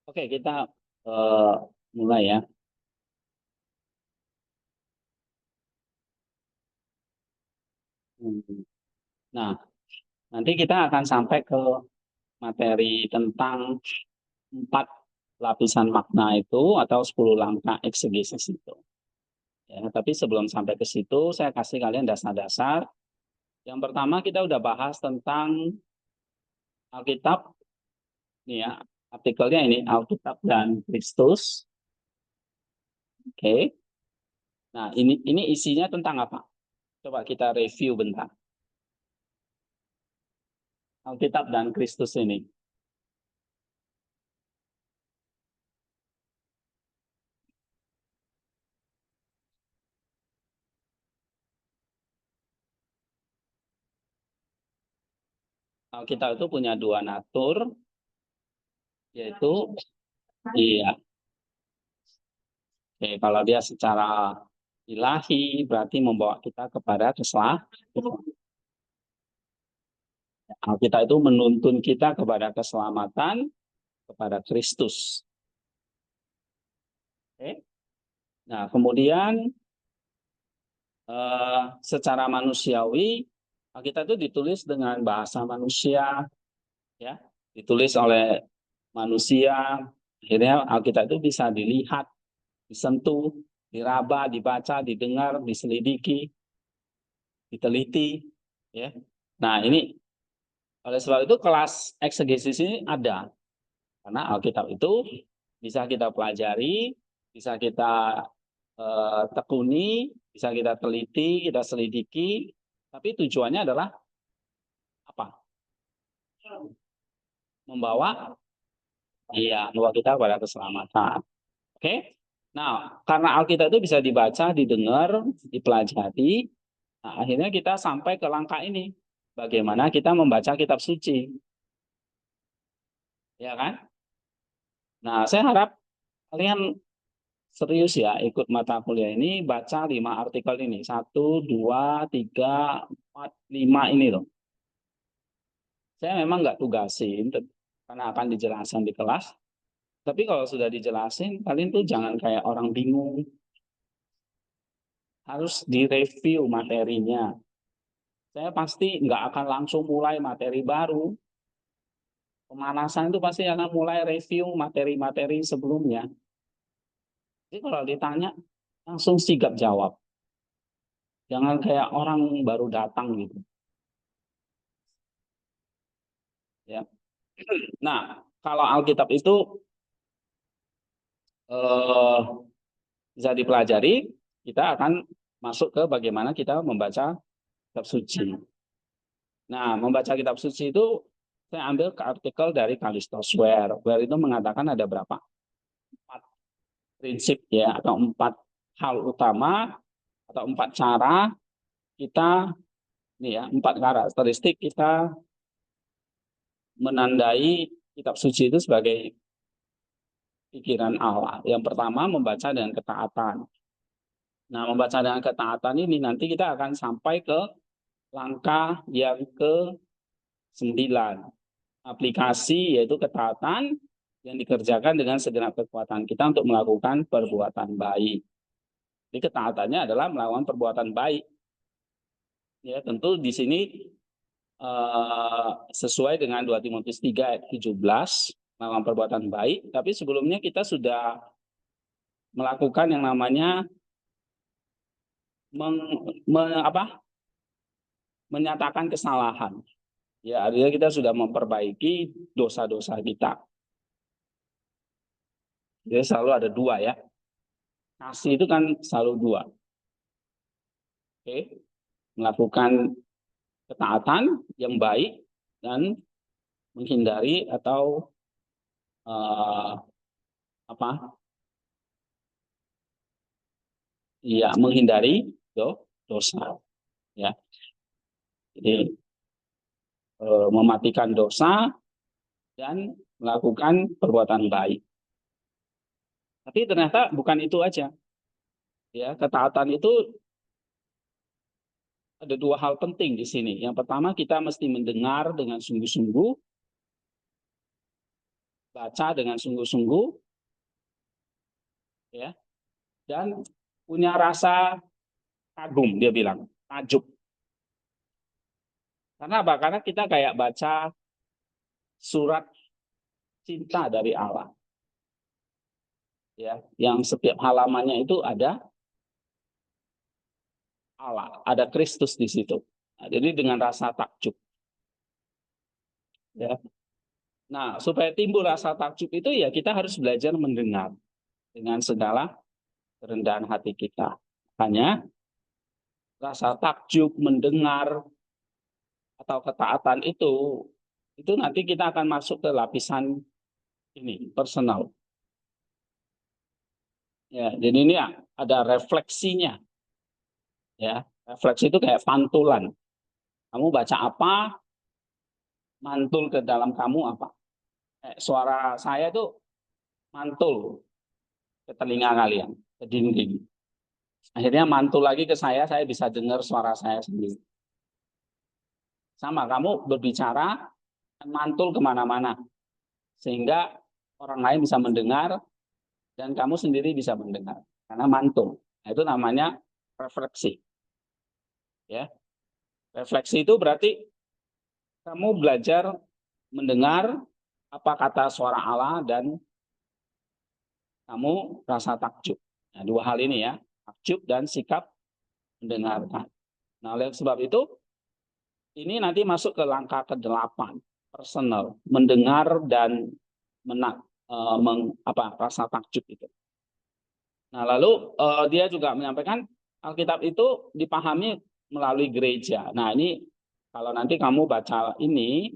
Oke, kita eh, mulai ya. Hmm. Nah, nanti kita akan sampai ke materi tentang 4 lapisan makna itu atau 10 langkah eksegesis itu. Ya, tapi sebelum sampai ke situ, saya kasih kalian dasar-dasar. Yang pertama kita udah bahas tentang Alkitab, nih ya, artikelnya ini Alkitab dan Kristus. Oke. Nah, ini isinya tentang apa? Coba kita review bentar. Alkitab dan Kristus ini. Alkitab itu punya dua natur, yaitu iya, oke, kalau dia secara ilahi berarti membawa kita kepada keselamatan. Alkitab itu menuntun kita kepada keselamatan kepada Kristus. Oke. Nah, kemudian secara manusiawi Alkitab itu ditulis dengan bahasa manusia, ya, ditulis oleh manusia. Akhirnya Alkitab itu bisa dilihat, disentuh, diraba, dibaca, didengar, diselidiki, diteliti, ya. Nah, ini oleh sebab itu kelas eksegesis ini ada karena Alkitab itu bisa kita pelajari, bisa kita tekuni, bisa kita teliti, kita selidiki, tapi tujuannya adalah apa? Membawa, iya, membawa kita pada keselamatan. Oke? Nah, karena Alkitab itu bisa dibaca, didengar, dipelajari, nah, akhirnya kita sampai ke langkah ini. Bagaimana kita membaca kitab suci, ya kan? Nah, saya harap kalian serius ya ikut mata kuliah ini, baca 5 artikel ini. 1, 2, 3, 4, 5 ini loh. Saya memang nggak tugasin, karena akan dijelaskan di kelas. Tapi kalau sudah dijelasin, kalian tuh jangan kayak orang bingung. Harus direview materinya. Saya pasti nggak akan langsung mulai materi baru. Pemanasan itu pasti akan mulai review materi-materi sebelumnya. Jadi kalau ditanya, langsung sigap jawab. Jangan kayak orang baru datang gitu. Ya. Nah, kalau Alkitab itu eh, bisa dipelajari, kita akan masuk ke bagaimana kita membaca kitab suci. Nah, membaca kitab suci itu saya ambil ke artikel dari Kalistos Ware. Ware itu mengatakan ada berapa? 4 prinsip ya, atau 4 hal utama, atau 4 cara kita, nih ya, 4 karakteristik kita menandai kitab suci itu sebagai pikiran Allah. Yang pertama membaca dengan ketaatan. Nah, membaca dengan ketaatan ini nanti kita akan sampai ke langkah yang ke-9. Aplikasi yaitu ketaatan yang dikerjakan dengan segenap kekuatan kita untuk melakukan perbuatan baik. Jadi ketaatannya adalah melakukan perbuatan baik. Ya, tentu di sini sesuai dengan 2 Timotius 3 ayat 17 melakukan perbuatan baik, tapi sebelumnya kita sudah melakukan yang namanya meng, apa, menyatakan kesalahan. Ya, artinya kita sudah memperbaiki dosa-dosa kita. Jadi selalu ada dua ya. Kasih itu kan selalu dua. Oke, melakukan ketaatan yang baik dan menghindari atau uh, apa? Ya, menghindari dosa. Ya, jadi mematikan dosa dan melakukan perbuatan baik. Tapi ternyata bukan itu aja. Ya, ketaatan itu ada 2 hal penting di sini. Yang pertama kita mesti mendengar dengan sungguh-sungguh. baca dengan sungguh-sungguh, ya, dan punya rasa kagum, dia bilang, takjub. Karena apa? Karena kita kayak baca surat cinta dari Allah, ya, yang setiap halamannya itu ada Allah, ada Kristus di situ. Nah, jadi dengan rasa takjub, ya. Nah, supaya timbul rasa takjub itu ya kita harus belajar mendengar dengan segala kerendahan hati kita. Hanya rasa takjub, mendengar atau ketaatan itu nanti kita akan masuk ke lapisan ini personal. Ya, jadi ini ada refleksinya. Ya, refleksi itu kayak pantulan. Kamu baca apa, mantul ke dalam kamu apa. Suara saya itu mantul ke telinga kalian, ke dinding. Akhirnya mantul lagi ke saya bisa dengar suara saya sendiri. Sama, kamu berbicara, mantul kemana-mana. Sehingga orang lain bisa mendengar, dan kamu sendiri bisa mendengar. Karena mantul. Nah, itu namanya refleksi. Ya, refleksi itu berarti kamu belajar mendengar apa kata suara Allah dan kamu rasa takjub. Nah, dua hal ini ya, takjub dan sikap mendengarkan. Nah, oleh sebab itu, ini nanti masuk ke langkah ke-8, personal, mendengar dan rasa takjub itu. Nah, lalu dia juga menyampaikan Alkitab itu dipahami melalui gereja. Nah, ini kalau nanti kamu baca ini,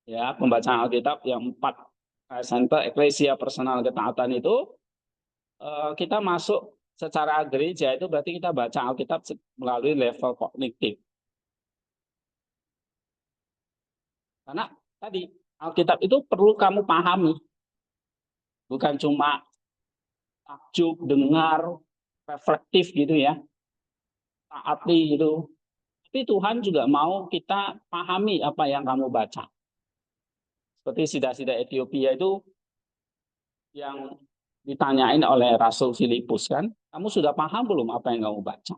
ya, pembacaan Alkitab yang 4 center eklesia personal ketaatan itu, kita masuk secara gereja itu berarti kita baca Alkitab melalui level kognitif. Karena tadi Alkitab itu perlu kamu pahami, bukan cuma takjub, dengar, reflektif gitu ya, taati gitu. Tapi Tuhan juga mau kita pahami apa yang kamu baca. Seperti sida-sida Ethiopia itu yang ditanyain oleh Rasul Filipus kan, kamu sudah paham belum apa yang kamu baca?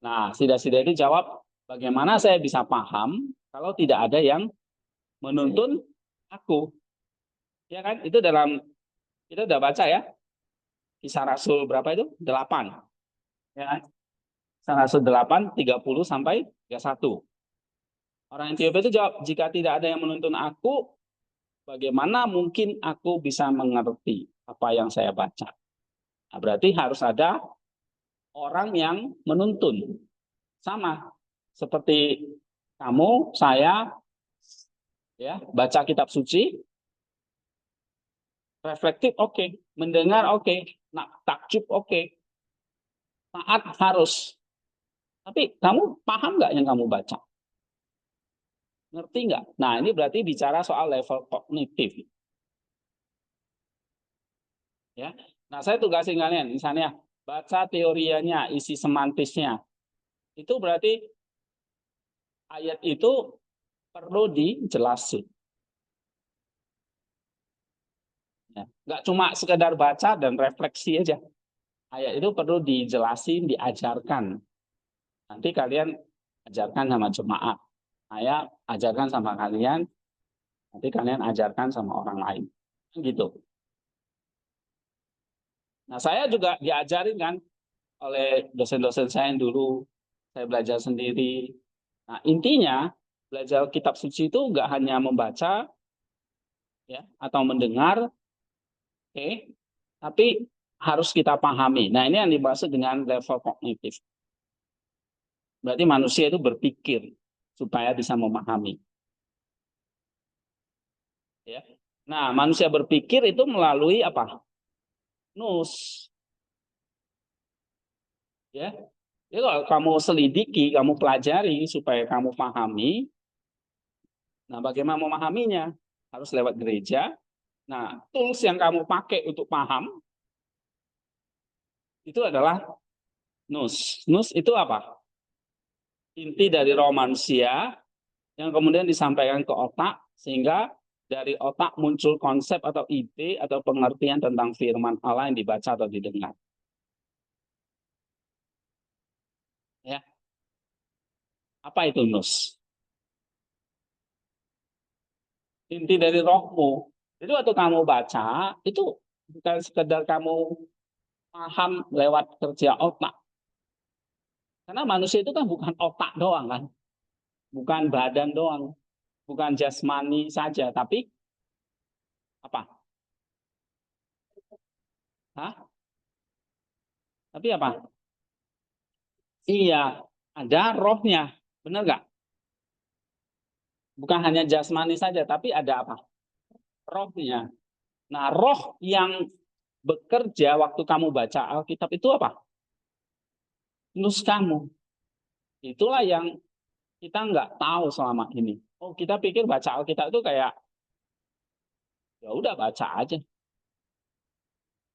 Nah, sida-sida itu jawab, bagaimana saya bisa paham kalau tidak ada yang menuntun aku? Ya kan? Itu kita udah baca ya. Kisah Rasul berapa itu? 8. Ya kan? Kisah Rasul 8, 30 sampai 31. Orang Ethiopia itu jawab, jika tidak ada yang menuntun aku, bagaimana mungkin aku bisa mengerti apa yang saya baca? Nah, berarti harus ada orang yang menuntun. Sama seperti kamu, saya, ya, baca kitab suci, reflektif oke, mendengar oke, nah, takjub oke, taat harus. Tapi kamu paham nggak yang kamu baca? Ngerti nggak? Nah, ini berarti bicara soal level kognitif. Ya. Nah, saya tugasin kalian, misalnya baca teorianya, isi semantisnya. Itu berarti ayat itu perlu dijelasin. Ya. Nggak cuma sekedar baca dan refleksi aja. Ayat itu perlu dijelasin, diajarkan. Nanti kalian ajarkan sama jemaat. Saya ajarkan sama kalian, nanti kalian ajarkan sama orang lain. Gitu. Nah, saya juga diajarin kan oleh dosen-dosen saya yang dulu saya belajar sendiri. Nah, intinya belajar kitab suci itu nggak hanya membaca ya atau mendengar, oke, tapi harus kita pahami. Nah, ini yang dimaksud dengan level kognitif. Berarti manusia itu berpikir supaya bisa memahami. Ya. Nah, manusia berpikir itu melalui apa? Nous. Ya. Jadi kalau kamu selidiki, kamu pelajari supaya kamu pahami, nah bagaimana memahaminya? Harus lewat gereja. Nah, tools yang kamu pakai untuk paham, itu adalah nous. Nous itu apa? Inti dari roh manusia yang kemudian disampaikan ke otak, sehingga dari otak muncul konsep atau ide atau pengertian tentang firman Allah yang dibaca atau didengar. Ya, apa itu nus? Inti dari rohmu. Jadi waktu kamu baca, itu bukan sekedar kamu paham lewat kerja otak. Karena manusia itu kan bukan otak doang kan. Bukan badan doang. Bukan jasmani saja. Tapi apa? Hah? Tapi apa? Iya, ada rohnya. Benar nggak? Bukan hanya jasmani saja, tapi ada apa? Rohnya. Nah, roh yang bekerja waktu kamu baca Alkitab itu apa? Nus kamu. Itulah yang kita nggak tahu selama ini. Oh, kita pikir baca Alkitab itu kayak ya udah baca aja,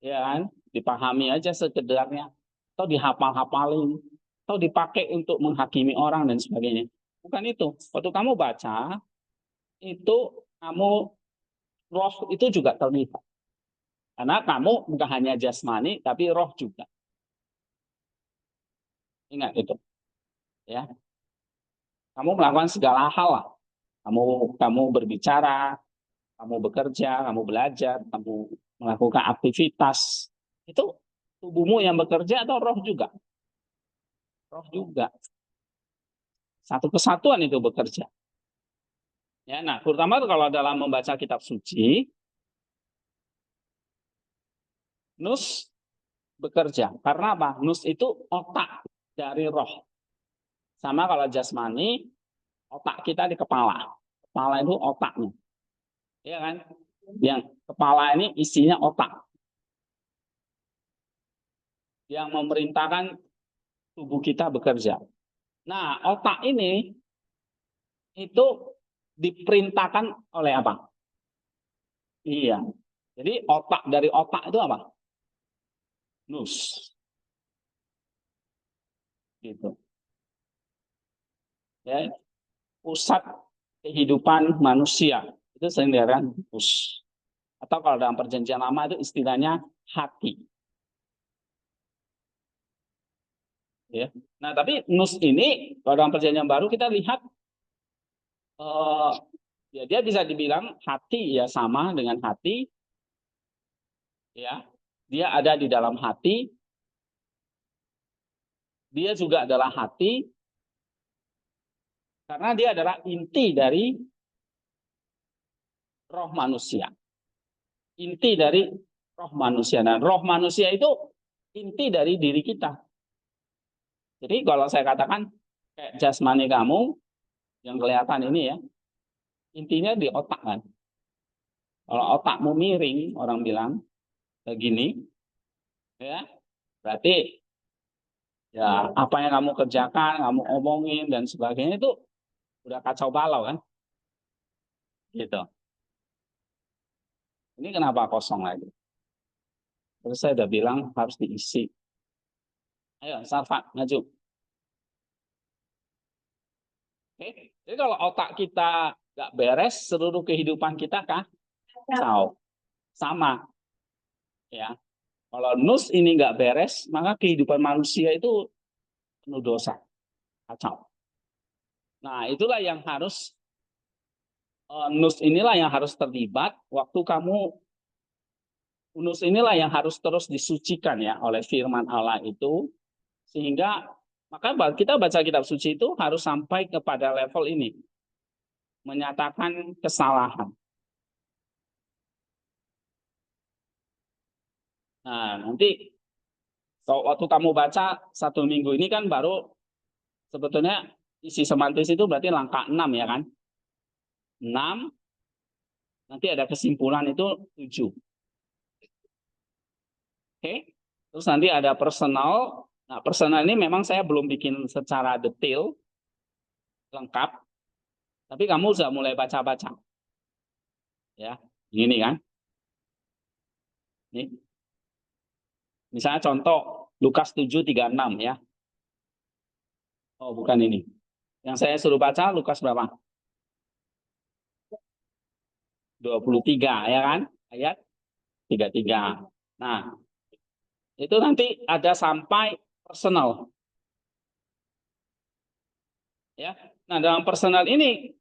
ya kan? Dipahami aja sekedarnya, atau dihafal-hafalin, atau dipakai untuk menghakimi orang dan sebagainya. Bukan itu. Waktu kamu baca, itu kamu roh itu juga terlibat. Karena kamu bukan hanya jasmani, tapi roh juga. Ingat itu, ya. Kamu melakukan segala hal lah. Kamu berbicara, kamu bekerja, kamu belajar, kamu melakukan aktivitas. Itu tubuhmu yang bekerja atau roh juga? Roh juga. Satu kesatuan itu bekerja. Ya, nah, terutama kalau dalam membaca kitab suci, nus bekerja. Karena apa? Nus itu otak dari roh. Sama kalau jasmani, otak kita di kepala. Kepala itu otaknya. Ya kan? Yang kepala ini isinya otak. Yang memerintahkan tubuh kita bekerja. Nah, otak ini itu diperintahkan oleh apa? Iya. Jadi otak dari otak itu apa? Nus. Gitu. Ya, pusat kehidupan manusia itu sering dikatakan nus. Atau kalau dalam perjanjian lama itu istilahnya hati. Ya. Nah, tapi nus ini kalau dalam perjanjian baru kita lihat ya dia bisa dibilang hati ya sama dengan hati, ya. Dia ada di dalam hati, dia juga adalah hati karena dia adalah inti dari roh manusia. Inti dari roh manusia. Dan roh manusia itu inti dari diri kita. Jadi kalau saya katakan kayak jasmani kamu yang kelihatan ini ya, intinya di otak kan. Kalau otakmu miring, orang bilang begini, ya berarti ya apa yang kamu kerjakan, kamu omongin dan sebagainya itu udah kacau balau kan, gitu. Ini kenapa kosong lagi? Terus saya udah bilang harus diisi. Ayo, Sarfat, maju. Oke. Jadi kalau otak kita nggak beres, seluruh kehidupan kita kacau. Sama, ya. Kalau nus ini nggak beres, maka kehidupan manusia itu penuh dosa, kacau. Nah, itulah yang harus nus inilah yang harus terlibat waktu kamu nus inilah yang harus terus disucikan ya oleh firman Allah itu sehingga maka kita baca kitab suci itu harus sampai kepada level ini menyatakan kesalahan. Nah, nanti waktu kamu baca 1 minggu ini kan baru sebetulnya isi semantis itu berarti langkah 6 ya kan? 6, nanti ada kesimpulan itu 7. Oke. Terus nanti ada personal. Nah, personal ini memang saya belum bikin secara detail lengkap, tapi kamu sudah mulai baca-baca. Ya. Ini kan. Ini. Misalnya contoh Lukas 7:36 ya. Oh, bukan ini. Yang saya suruh baca Lukas berapa? 23, ya kan? Ayat 33. Nah, itu nanti ada sampai personal, ya. Nah, dalam personal ini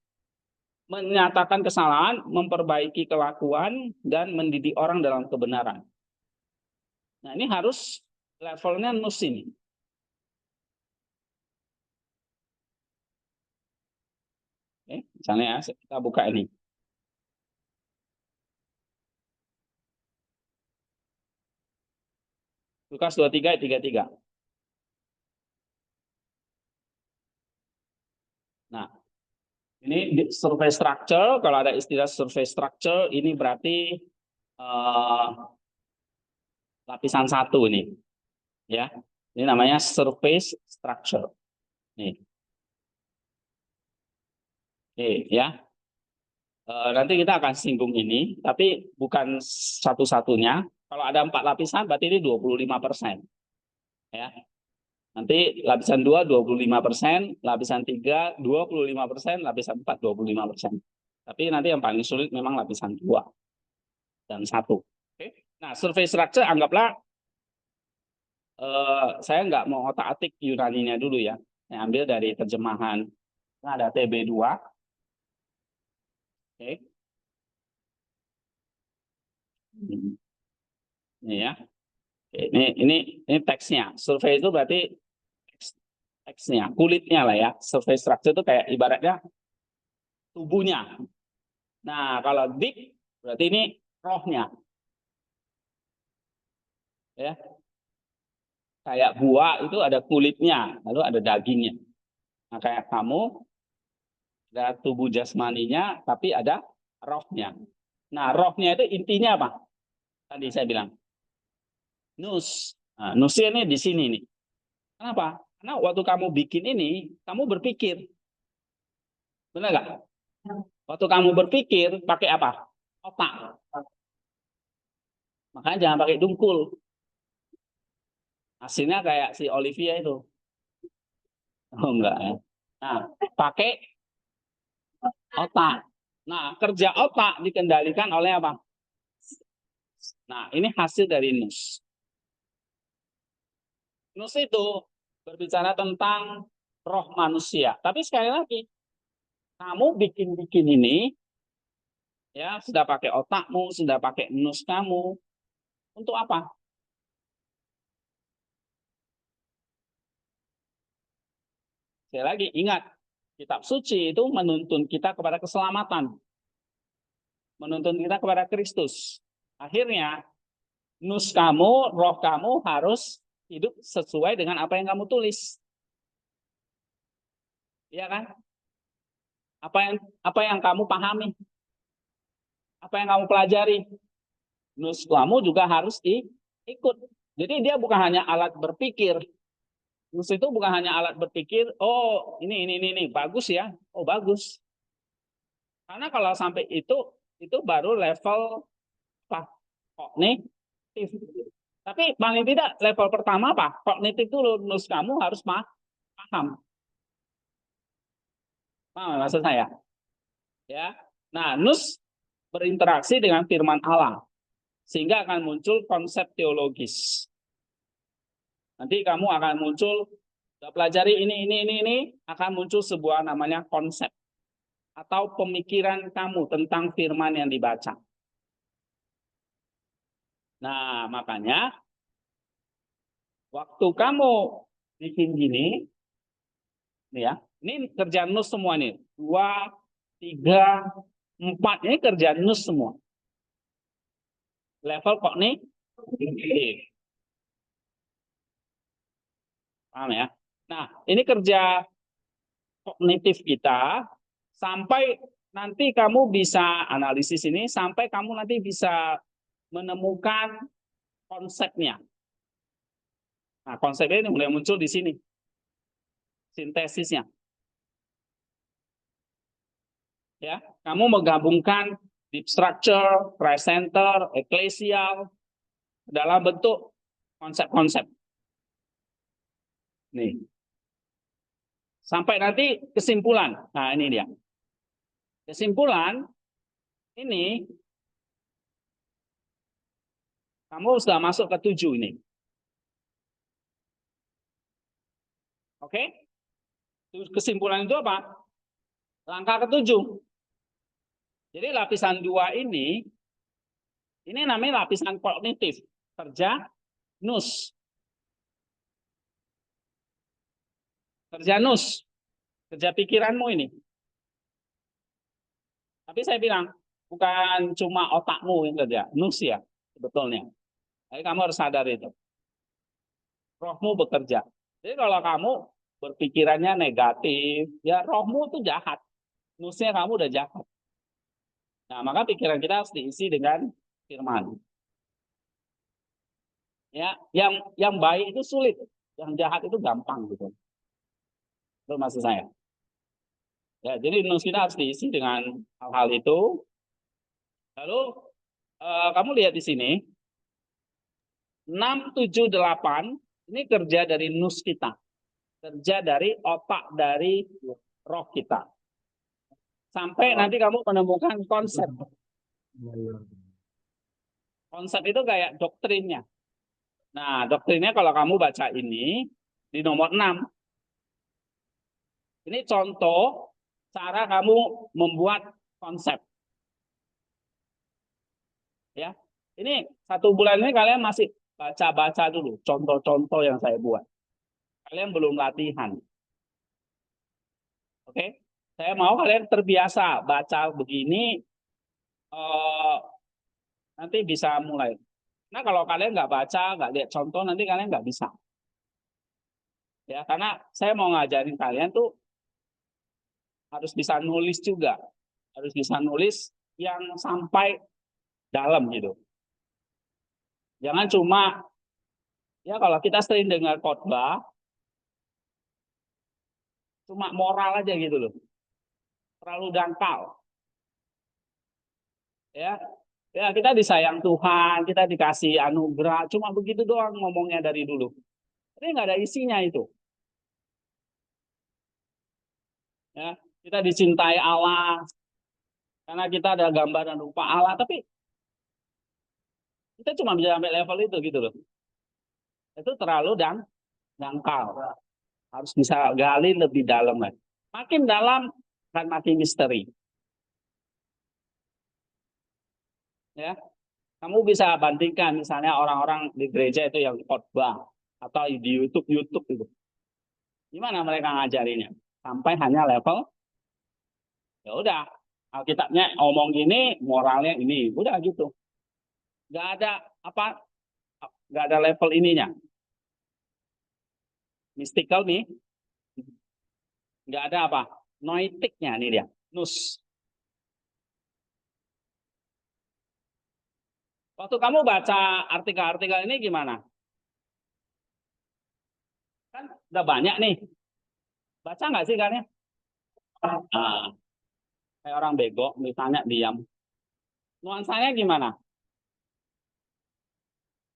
menyatakan kesalahan, memperbaiki kelakuan, dan mendidik orang dalam kebenaran. Nah, ini harus levelnya nus ini. Oke, misalnya ya, kita buka ini. Lukas 23 ayat 33. Nah, ini survei structure. Kalau ada istilah survei structure, ini berarti lapisan 1 ini, ya. Ini namanya survei structure. Nih, ya. Nanti kita akan singgung ini, tapi bukan satu-satunya. Kalau ada 4 lapisan, berarti ini 25%. Ya. Nanti lapisan 2, 25%, lapisan 3, 25%, lapisan 4, 25%. Tapi nanti yang paling sulit memang lapisan 2 dan 1. Oke. Nah, survei structure anggaplah saya nggak mau otak-atik Yunaninya dulu ya. Saya ambil dari terjemahan. Nah, ada TB2. Oke. Ini ya. Ini teksnya. Survei itu berarti teksnya, kulitnya lah ya. Survei structure itu kayak ibaratnya tubuhnya. Nah, kalau deep berarti ini rohnya. Ya. Kayak buah itu ada kulitnya, lalu ada dagingnya. Nah, kayak kamu ada tubuh jasmaninya, tapi ada rohnya. Nah, rohnya itu intinya apa? Tadi saya bilang nus. Nah, nusnya ini di sini nih. Kenapa? Karena waktu kamu bikin ini, kamu berpikir, benar nggak? Waktu kamu berpikir pakai apa? Otak. Makanya jangan pakai dungkul. Hasilnya kayak si Olivia itu. Oh enggak ya. Nah, pakai otak. Nah, kerja otak dikendalikan oleh apa? Nah, ini hasil dari nus. Nus itu berbicara tentang roh manusia. Tapi sekali lagi, kamu bikin-bikin ini, ya sudah pakai otakmu, sudah pakai nus kamu, untuk apa? Sekali lagi, ingat, kitab suci itu menuntun kita kepada keselamatan, menuntun kita kepada Kristus. Akhirnya, nus kamu, roh kamu harus hidup sesuai dengan apa yang kamu tulis. Iya kan? Apa yang kamu pahami, apa yang kamu pelajari, nus kamu juga harus ikut. Jadi dia bukan hanya alat berpikir. Nus itu bukan hanya alat berpikir, oh ini bagus ya, oh bagus. Karena kalau sampai itu baru level kognitif. Tapi paling tidak level pertama apa? Kognitif itu nus kamu harus paham. Paham maksud saya? Ya. Nah, nus berinteraksi dengan firman Allah sehingga akan muncul konsep teologis. Nanti kamu akan muncul pelajari ini akan muncul sebuah namanya konsep atau pemikiran kamu tentang firman yang dibaca. Nah, makanya waktu kamu bikin gini, nih ya, ini kerjaan nus semua nih. 2, 3, 4 ini kerjaan nus semua. Level kognitif. Paham ya? Nah, ini kerja kognitif kita sampai nanti kamu bisa analisis ini sampai kamu nanti bisa menemukan konsepnya. Nah, konsepnya ini mulai muncul di sini. Sintesisnya. Ya, kamu menggabungkan deep structure, Christ center, ecclesial dalam bentuk konsep-konsep. Nih. Sampai nanti kesimpulan. Nah, ini dia. Kesimpulan ini kamu sudah masuk ke 7 ini. Oke? Kesimpulan itu apa? Langkah ke-7. Jadi lapisan 2 ini namanya lapisan kognitif, kerja nus. Kerja nus, kerja pikiranmu ini. Tapi saya bilang, bukan cuma otakmu yang kerja, nus ya, sebetulnya. Jadi kamu harus sadar itu. Rohmu bekerja. Jadi kalau kamu berpikirannya negatif, ya rohmu itu jahat. Nusnya kamu udah jahat. Nah, maka pikiran kita harus diisi dengan firman. Ya, yang baik itu sulit, yang jahat itu gampang gitu. Itu maksud saya. Ya, jadi nus kita harus diisi dengan hal-hal itu. Lalu kamu lihat di sini 6, 7, 8 ini kerja dari nus kita. Kerja dari otak, dari roh kita. Sampai nanti kamu menemukan konsep. Konsep itu kayak doktrinnya. Nah, doktrinnya kalau kamu baca ini di nomor 6. Ini contoh cara kamu membuat konsep. Ya. Ini 1 bulan ini kalian masih baca-baca dulu contoh-contoh yang saya buat. Kalian belum latihan. Oke? Saya mau kalian terbiasa baca begini, nanti bisa mulai. Nah, kalau kalian nggak baca, nggak lihat contoh, nanti kalian nggak bisa. Ya, karena saya mau ngajarin kalian tuh harus bisa nulis juga. Harus bisa nulis yang sampai dalam gitu. Jangan cuma, ya kalau kita sering dengar khotbah, cuma moral aja gitu loh. Terlalu dangkal. Ya, ya kita disayang Tuhan, kita dikasih anugerah, cuma begitu doang ngomongnya dari dulu. Tapi nggak ada isinya itu. Ya, kita dicintai Allah, karena kita ada gambar dan rupa Allah, tapi kita cuma bisa sampai level itu gitu loh. Itu terlalu dangkal. Harus bisa gali lebih dalam lagi. Makin dalam akan makin misteri. Ya, kamu bisa bandingkan misalnya orang-orang di gereja itu yang khotbah atau di YouTube itu. Gimana mereka ngajarinnya? Sampai hanya level ya udah Alkitabnya ngomong gini, moralnya ini, udah gitu. Nggak ada apa, nggak ada level ininya. Mystical nih, nggak ada apa, noetiknya nih dia, nus. Waktu kamu baca artikel-artikel ini gimana? Kan udah banyak nih. Baca nggak sih kan ya? Nah, kayak orang bego, ditanya diam. Nuansanya gimana?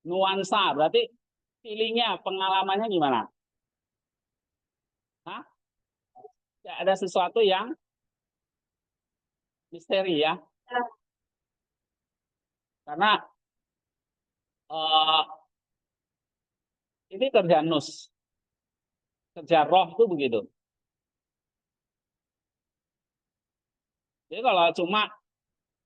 Nuansa, berarti feelingnya, pengalamannya gimana? Hah? Ya, ada sesuatu yang misteri ya. Karena uh, ini kerja nus, kerja roh tuh begitu. Jadi kalau cuma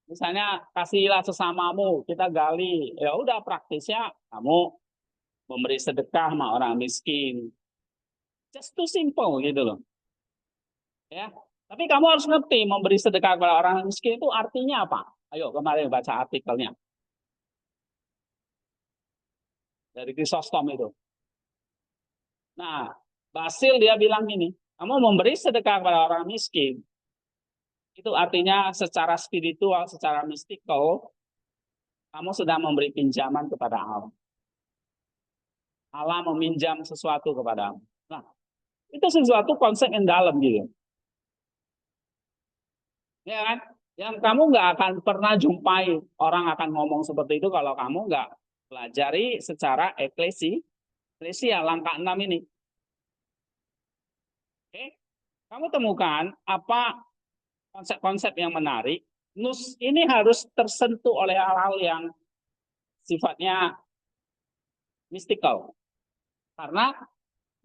misalnya kasihlah sesamamu, kita gali, ya udah praktisnya kamu memberi sedekah sama orang miskin. Just too simple gitu loh. Ya. Tapi kamu harus ngerti memberi sedekah kepada orang miskin itu artinya apa? Ayo kemarin baca artikelnya dari Chrysostom itu. Nah, Basil dia bilang ini, kamu memberi sedekah kepada orang miskin, itu artinya secara spiritual, secara mistikal, kamu sedang memberi pinjaman kepada Allah. Allah meminjam sesuatu kepadamu. Nah, itu sesuatu konsep yang dalam gitu. Ya kan? Yang kamu nggak akan pernah jumpai orang akan ngomong seperti itu kalau kamu nggak pelajari secara eklesia langkah 6 ini. Oke? Kamu temukan apa konsep-konsep yang menarik Nus ini harus tersentuh oleh hal-hal yang sifatnya mistikal. Karena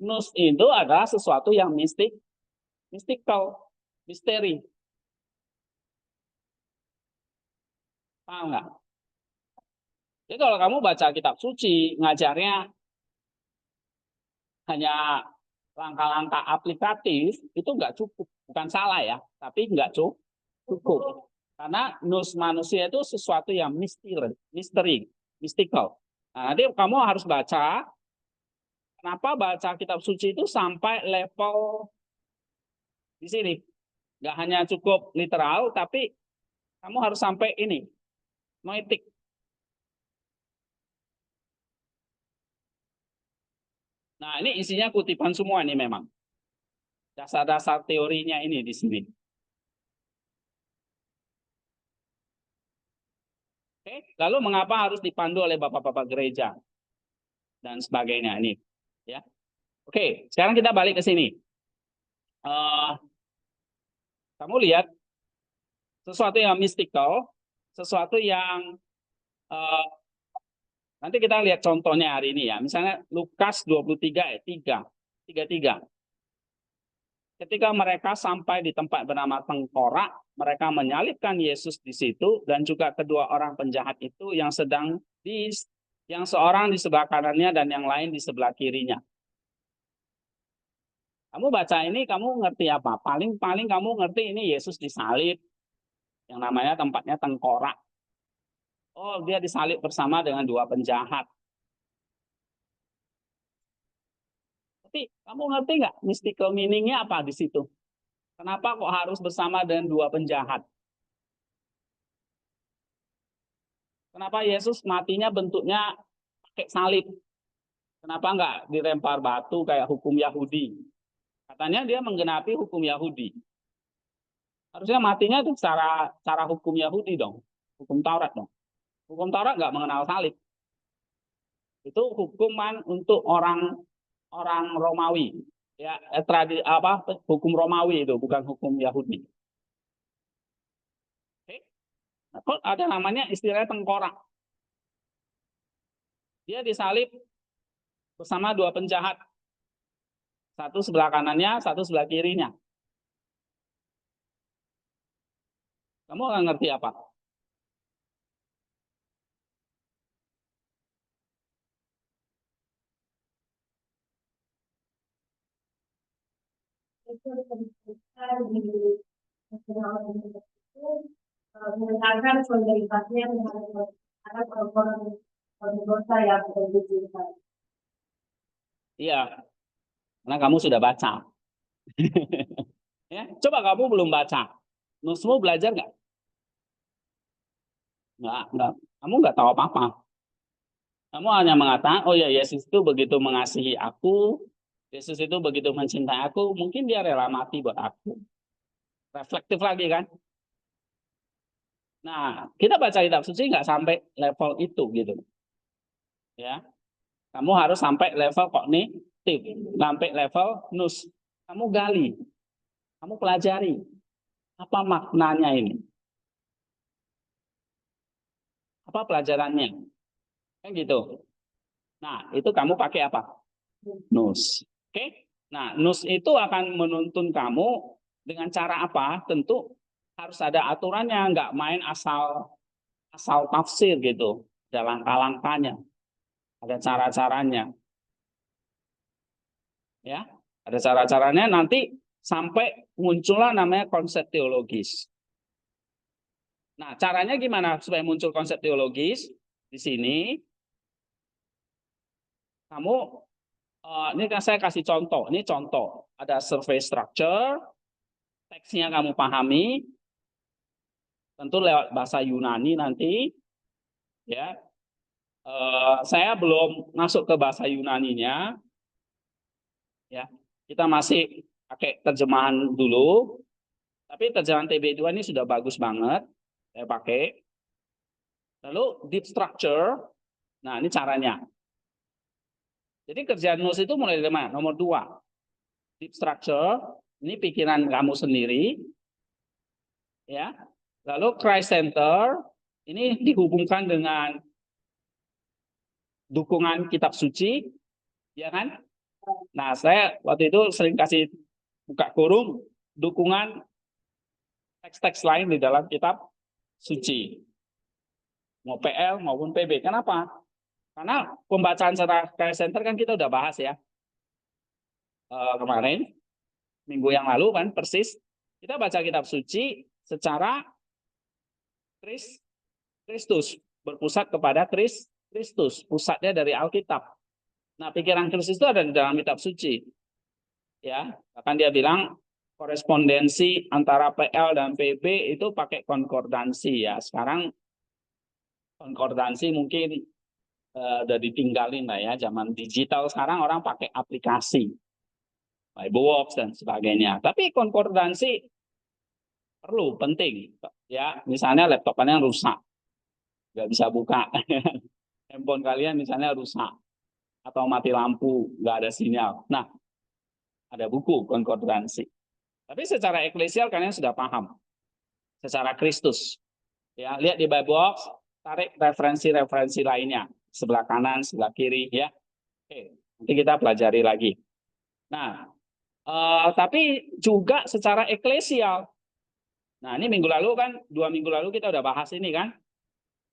nus itu adalah sesuatu yang mistikal, misteri. Paham nggak? Jadi kalau kamu baca kitab suci, ngajarnya hanya langkah-langkah aplikatif, itu nggak cukup. Bukan salah ya, tapi nggak cukup. Karena nus manusia itu sesuatu yang misteri, mistikal. Nah, nanti kamu harus baca, kenapa baca kitab suci itu sampai level di sini. Nggak hanya cukup literal, tapi kamu harus sampai ini, noetik. Nah, ini isinya kutipan semua nih memang. Dasar-dasar teorinya ini di sini. Oke, lalu mengapa harus dipandu oleh bapak-bapak gereja dan sebagainya ini, ya. Oke, sekarang kita balik ke sini. Kamu lihat sesuatu yang mistikal, sesuatu yang nanti kita lihat contohnya hari ini ya. Misalnya Lukas 23 ayat 33. Ketika mereka sampai di tempat bernama Tengkorak, mereka menyalibkan Yesus di situ dan juga kedua orang penjahat itu yang seorang di sebelah kanannya dan yang lain di sebelah kirinya. Kamu baca ini, kamu ngerti apa? Paling kamu ngerti ini Yesus disalib, yang namanya tempatnya Tengkorak. Oh, dia disalib bersama dengan dua penjahat. Tapi kamu ngerti nggak mystical meaning-nya apa di situ? Kenapa kok harus bersama dengan dua penjahat? Kenapa Yesus matinya bentuknya pakai salib? Kenapa nggak dilempar batu kayak hukum Yahudi? Katanya dia menggenapi hukum Yahudi. Harusnya matinya itu cara hukum Yahudi dong, hukum Taurat dong. Hukum Taurat nggak mengenal salib. Itu hukuman untuk orang Romawi, ya hukum Romawi itu bukan hukum Yahudi. Oke, ada namanya istilah tengkorak. Dia disalib bersama dua penjahat, satu sebelah kanannya, satu sebelah kirinya. Kamu nggak ngerti apa? Mendengarkan solidaritasnya terhadap orang-orang berdosa yang berdosa. Iya, karena kamu sudah baca. Ya, coba kamu belum baca. Nusmu belajar nggak? Nggak. Kamu nggak tahu apa-apa. Kamu hanya mengatakan, oh ya Yesus itu begitu mengasihi aku, Yesus itu begitu mencintai aku, mungkin dia rela mati buat aku. Reflektif lagi kan? Nah, kita baca kitab suci nggak sampai level itu gitu, ya. Kamu harus sampai level kognitif, sampai level nus. Kamu gali, kamu pelajari apa maknanya ini, apa pelajarannya, kan gitu. Nah, itu kamu pakai apa? Nus. Oke? Nah, nus itu akan menuntun kamu dengan cara apa? Tentu harus ada aturannya, nggak main asal tafsir gitu. Ada langkah-langkahnya, ada cara-caranya. Ya, ada cara-caranya nanti sampai muncullah namanya konsep teologis. Nah, caranya gimana supaya muncul konsep teologis? Di sini kamu ini kan saya kasih contoh. Ini contoh. Ada survey structure, teksnya kamu pahami, tentu lewat bahasa Yunani nanti, ya. Saya belum masuk ke bahasa Yunaninya, ya. Kita masih pakai terjemahan dulu, tapi terjemahan TB2 ini sudah bagus banget, saya pakai. Lalu deep structure, nah ini caranya. Jadi kerjaan nus itu mulai dari mana? Nomor 2, deep structure, ini pikiran kamu sendiri, ya. Lalu Christ Center ini dihubungkan dengan dukungan kitab suci, ya kan? Nah, saya waktu itu sering kasih buka kurung dukungan teks-teks lain di dalam kitab suci, mau PL maupun PB. Kenapa? Karena pembacaan secara Christ Center kan kita udah bahas ya kemarin, minggu yang lalu kan persis. Kita baca kitab suci secara Kristus, berpusat kepada Kristus, pusatnya dari Alkitab. Nah, pikiran Kristus itu ada di dalam kitab suci. Ya, bahkan dia bilang korespondensi antara PL dan PB itu pakai konkordansi ya. Sekarang konkordansi mungkin udah ditinggalin lah ya. Zaman digital sekarang orang pakai aplikasi, Bibleworks dan sebagainya. Tapi konkordansi perlu, penting. Ya, misalnya laptop kalian rusak, nggak bisa buka. Handphone kalian misalnya rusak atau mati lampu, nggak ada sinyal. Nah, ada buku konkordansi. Tapi secara eklesial kalian sudah paham. Secara Kristus. Ya, lihat di Bible, tarik referensi-referensi lainnya. Sebelah kanan, sebelah kiri. Ya. Oke, nanti kita pelajari lagi. Nah, tapi juga secara eklesial. Nah, ini minggu lalu kan, 2 minggu lalu kita udah bahas ini kan.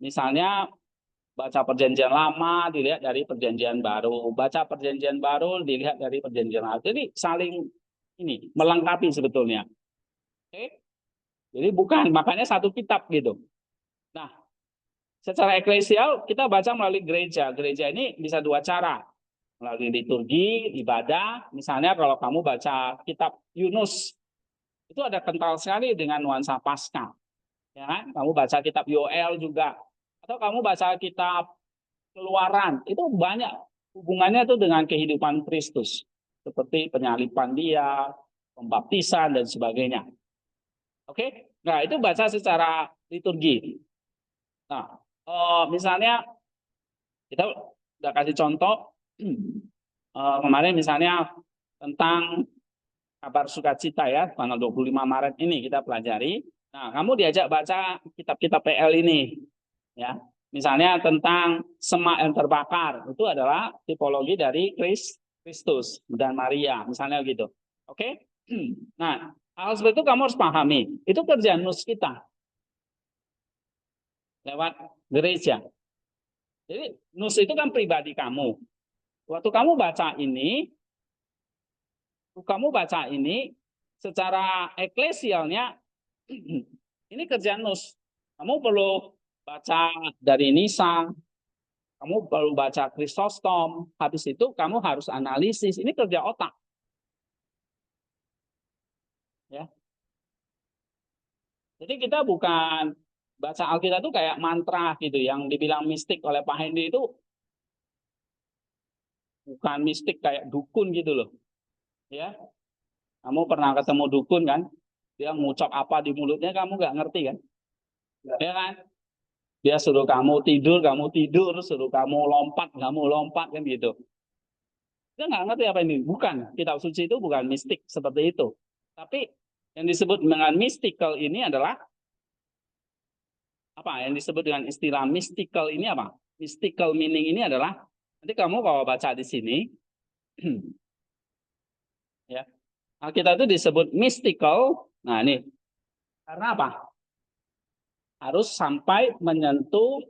Misalnya baca perjanjian lama dilihat dari perjanjian baru, baca perjanjian baru dilihat dari perjanjian lama. Jadi saling ini melengkapi sebetulnya. Oke. Jadi bukan makanya satu kitab gitu. Nah, secara eklesial kita baca melalui gereja. Gereja ini bisa 2 cara. Melalui liturgi, ibadah. Misalnya kalau kamu baca kitab Yunus, itu ada kental sekali dengan nuansa Paskah. Ya kan? Kamu baca kitab Yoel juga. Atau kamu baca kitab Keluaran, itu banyak hubungannya itu dengan kehidupan Kristus, seperti penyaliban dia, pembaptisan dan sebagainya. Oke, nah itu baca secara liturgi. Nah, misalnya kita udah kasih contoh kemarin misalnya tentang kabar sukacita ya, tanggal 25 Maret ini kita pelajari. Nah, kamu diajak baca kitab-kitab PL ini, ya. Misalnya tentang semak yang terbakar, itu adalah tipologi dari Kristus dan Maria, misalnya gitu. Oke? Nah, hal seperti itu kamu harus pahami. Itu kerjaan nus kita lewat gereja. Jadi nus itu kan pribadi kamu. Waktu kamu baca ini secara eklesialnya ini kerjaan nus. Kamu perlu baca dari Nisa, kamu perlu baca Chrysostom, habis itu kamu harus analisis. Ini kerja otak. Ya. Jadi kita bukan baca Alkitab itu kayak mantra gitu, yang dibilang mistik oleh Pak Hendy itu bukan mistik kayak dukun gitu loh. Ya, kamu pernah ketemu dukun kan? Dia ngucap apa di mulutnya kamu nggak ngerti kan? Ya kan? Dia suruh kamu tidur, suruh kamu lompat kan gitu. Dia nggak ngerti apa ini. Bukan, kitab suci itu bukan mistik seperti itu. Tapi yang disebut dengan mystical ini adalah apa? Yang disebut dengan istilah mystical ini apa? Mystical meaning ini adalah nanti kamu kalau baca di sini, ya, Alkitab itu disebut mystical. Nah ini karena apa? Harus sampai menyentuh,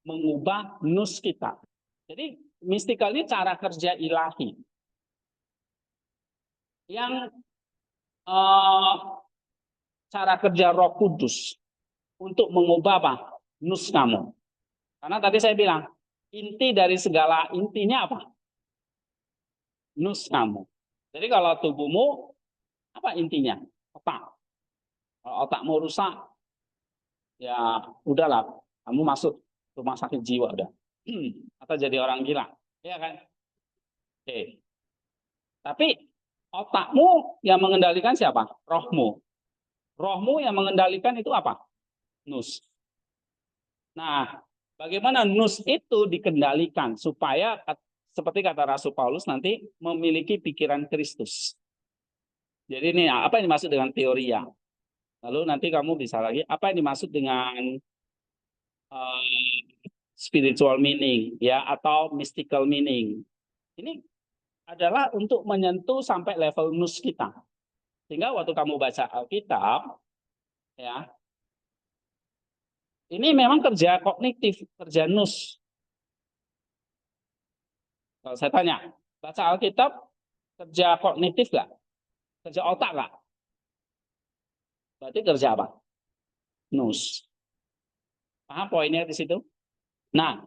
mengubah nus kita. Jadi mystical ini cara kerja ilahi yang cara kerja Roh Kudus untuk mengubah apa? Nus kamu. Karena tadi saya bilang, inti dari segala intinya apa? Nus kamu. Jadi kalau tubuhmu, apa intinya? Otak. Kalau otakmu rusak, ya udahlah, kamu masuk rumah sakit jiwa udah. Atau jadi orang gila. Iya kan? Oke. Tapi otakmu yang mengendalikan siapa? Rohmu. Rohmu yang mengendalikan itu apa? Nus. Nah, bagaimana nus itu dikendalikan supaya seperti kata Rasul Paulus nanti memiliki pikiran Kristus. Jadi ini apa yang dimaksud dengan teoria? Lalu nanti kamu bisa lagi apa yang dimaksud dengan spiritual meaning ya atau mystical meaning. Ini adalah untuk menyentuh sampai level nus kita. Sehingga waktu kamu baca Alkitab ya, ini memang kerja kognitif, kerja nus. Kalau saya tanya, baca Alkitab kerja kognitif nggak? Kerja otak nggak? Berarti kerja apa? Nus. Paham poinnya di situ? Nah,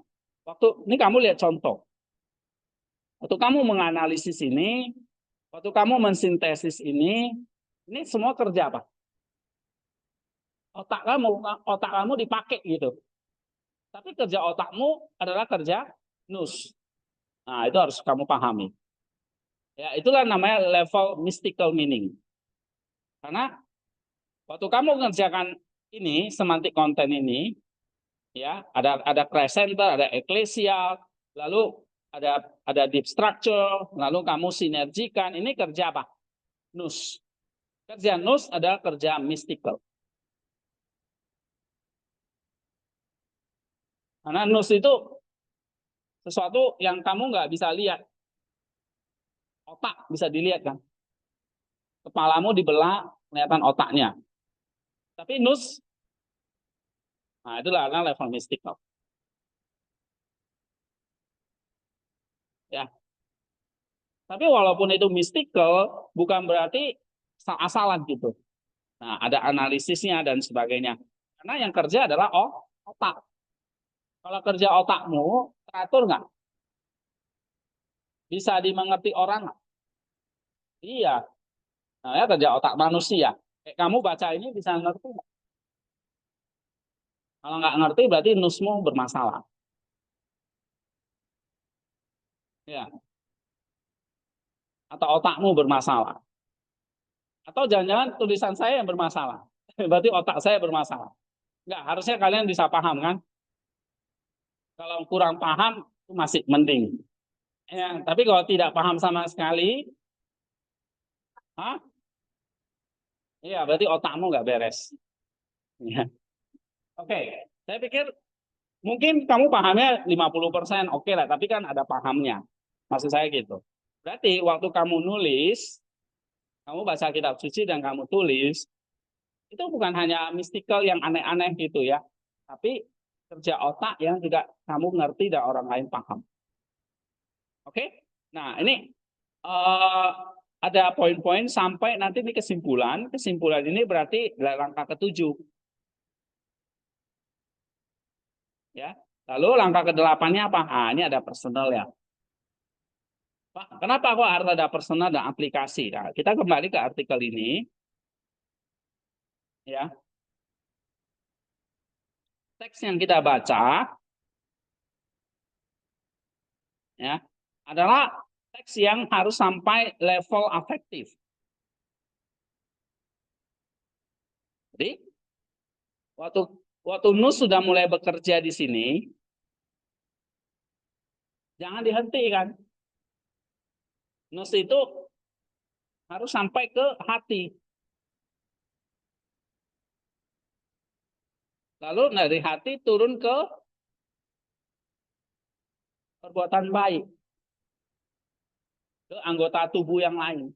waktu ini kamu lihat contoh. Waktu kamu menganalisis ini, waktu kamu mensintesis ini semua kerja apa? Otak kamu dipakai gitu. Tapi kerja otakmu adalah kerja nus. Nah, itu harus kamu pahami. Ya, itulah namanya level mystical meaning. Karena waktu kamu mengerjakan ini, semantik konten ini, ya, ada crescenter, ada eklesial, lalu ada deep structure, lalu kamu sinergikan, ini kerja apa? Nus. Kerja nus adalah kerja mystical. Karena nus itu sesuatu yang kamu nggak bisa lihat. Otak bisa dilihat kan? Kepalamu dibelah, kelihatan otaknya. Tapi nus, nah itulah level mystical. Ya. Tapi walaupun itu mystical, bukan berarti asal-asalan gitu. Nah, ada analisisnya dan sebagainya. Karena yang kerja adalah otak. Kalau kerja otakmu, teratur nggak? Bisa dimengerti orang nggak? Iya. Nah, ya kerja otak manusia. Kayak kamu baca ini bisa ngerti nggak? Kalau nggak ngerti berarti nusmu bermasalah. Ya. Atau otakmu bermasalah. Atau jangan-jangan tulisan saya yang bermasalah. Berarti otak saya bermasalah. Enggak, harusnya kalian bisa paham kan? Kalau kurang paham itu masih mending. Ya, tapi kalau tidak paham sama sekali, hah? Iya, berarti otakmu nggak beres. Ya. Oke, saya pikir mungkin kamu pahamnya 50%, oke lah, tapi kan ada pahamnya. Maksud saya gitu. Berarti waktu kamu nulis, kamu baca kitab suci dan kamu tulis, itu bukan hanya mistikal yang aneh-aneh gitu ya, tapi kerja otak yang juga kamu ngerti dan orang lain paham. Oke? Nah, ini uh, ada poin-poin sampai nanti di kesimpulan. Kesimpulan ini berarti langkah ketujuh. Ya. Lalu langkah ke-8-nya apa? Ah, ini ada personal ya. Pak, kenapa kok harus ada personal dan aplikasi? Nah, kita kembali ke artikel ini. Ya. Teks yang kita baca ya adalah teks yang harus sampai level afektif. Jadi waktu waktu Nus sudah mulai bekerja di sini, jangan dihentikan. Nus itu harus sampai ke hati. Lalu dari hati turun ke perbuatan baik, ke anggota tubuh yang lain.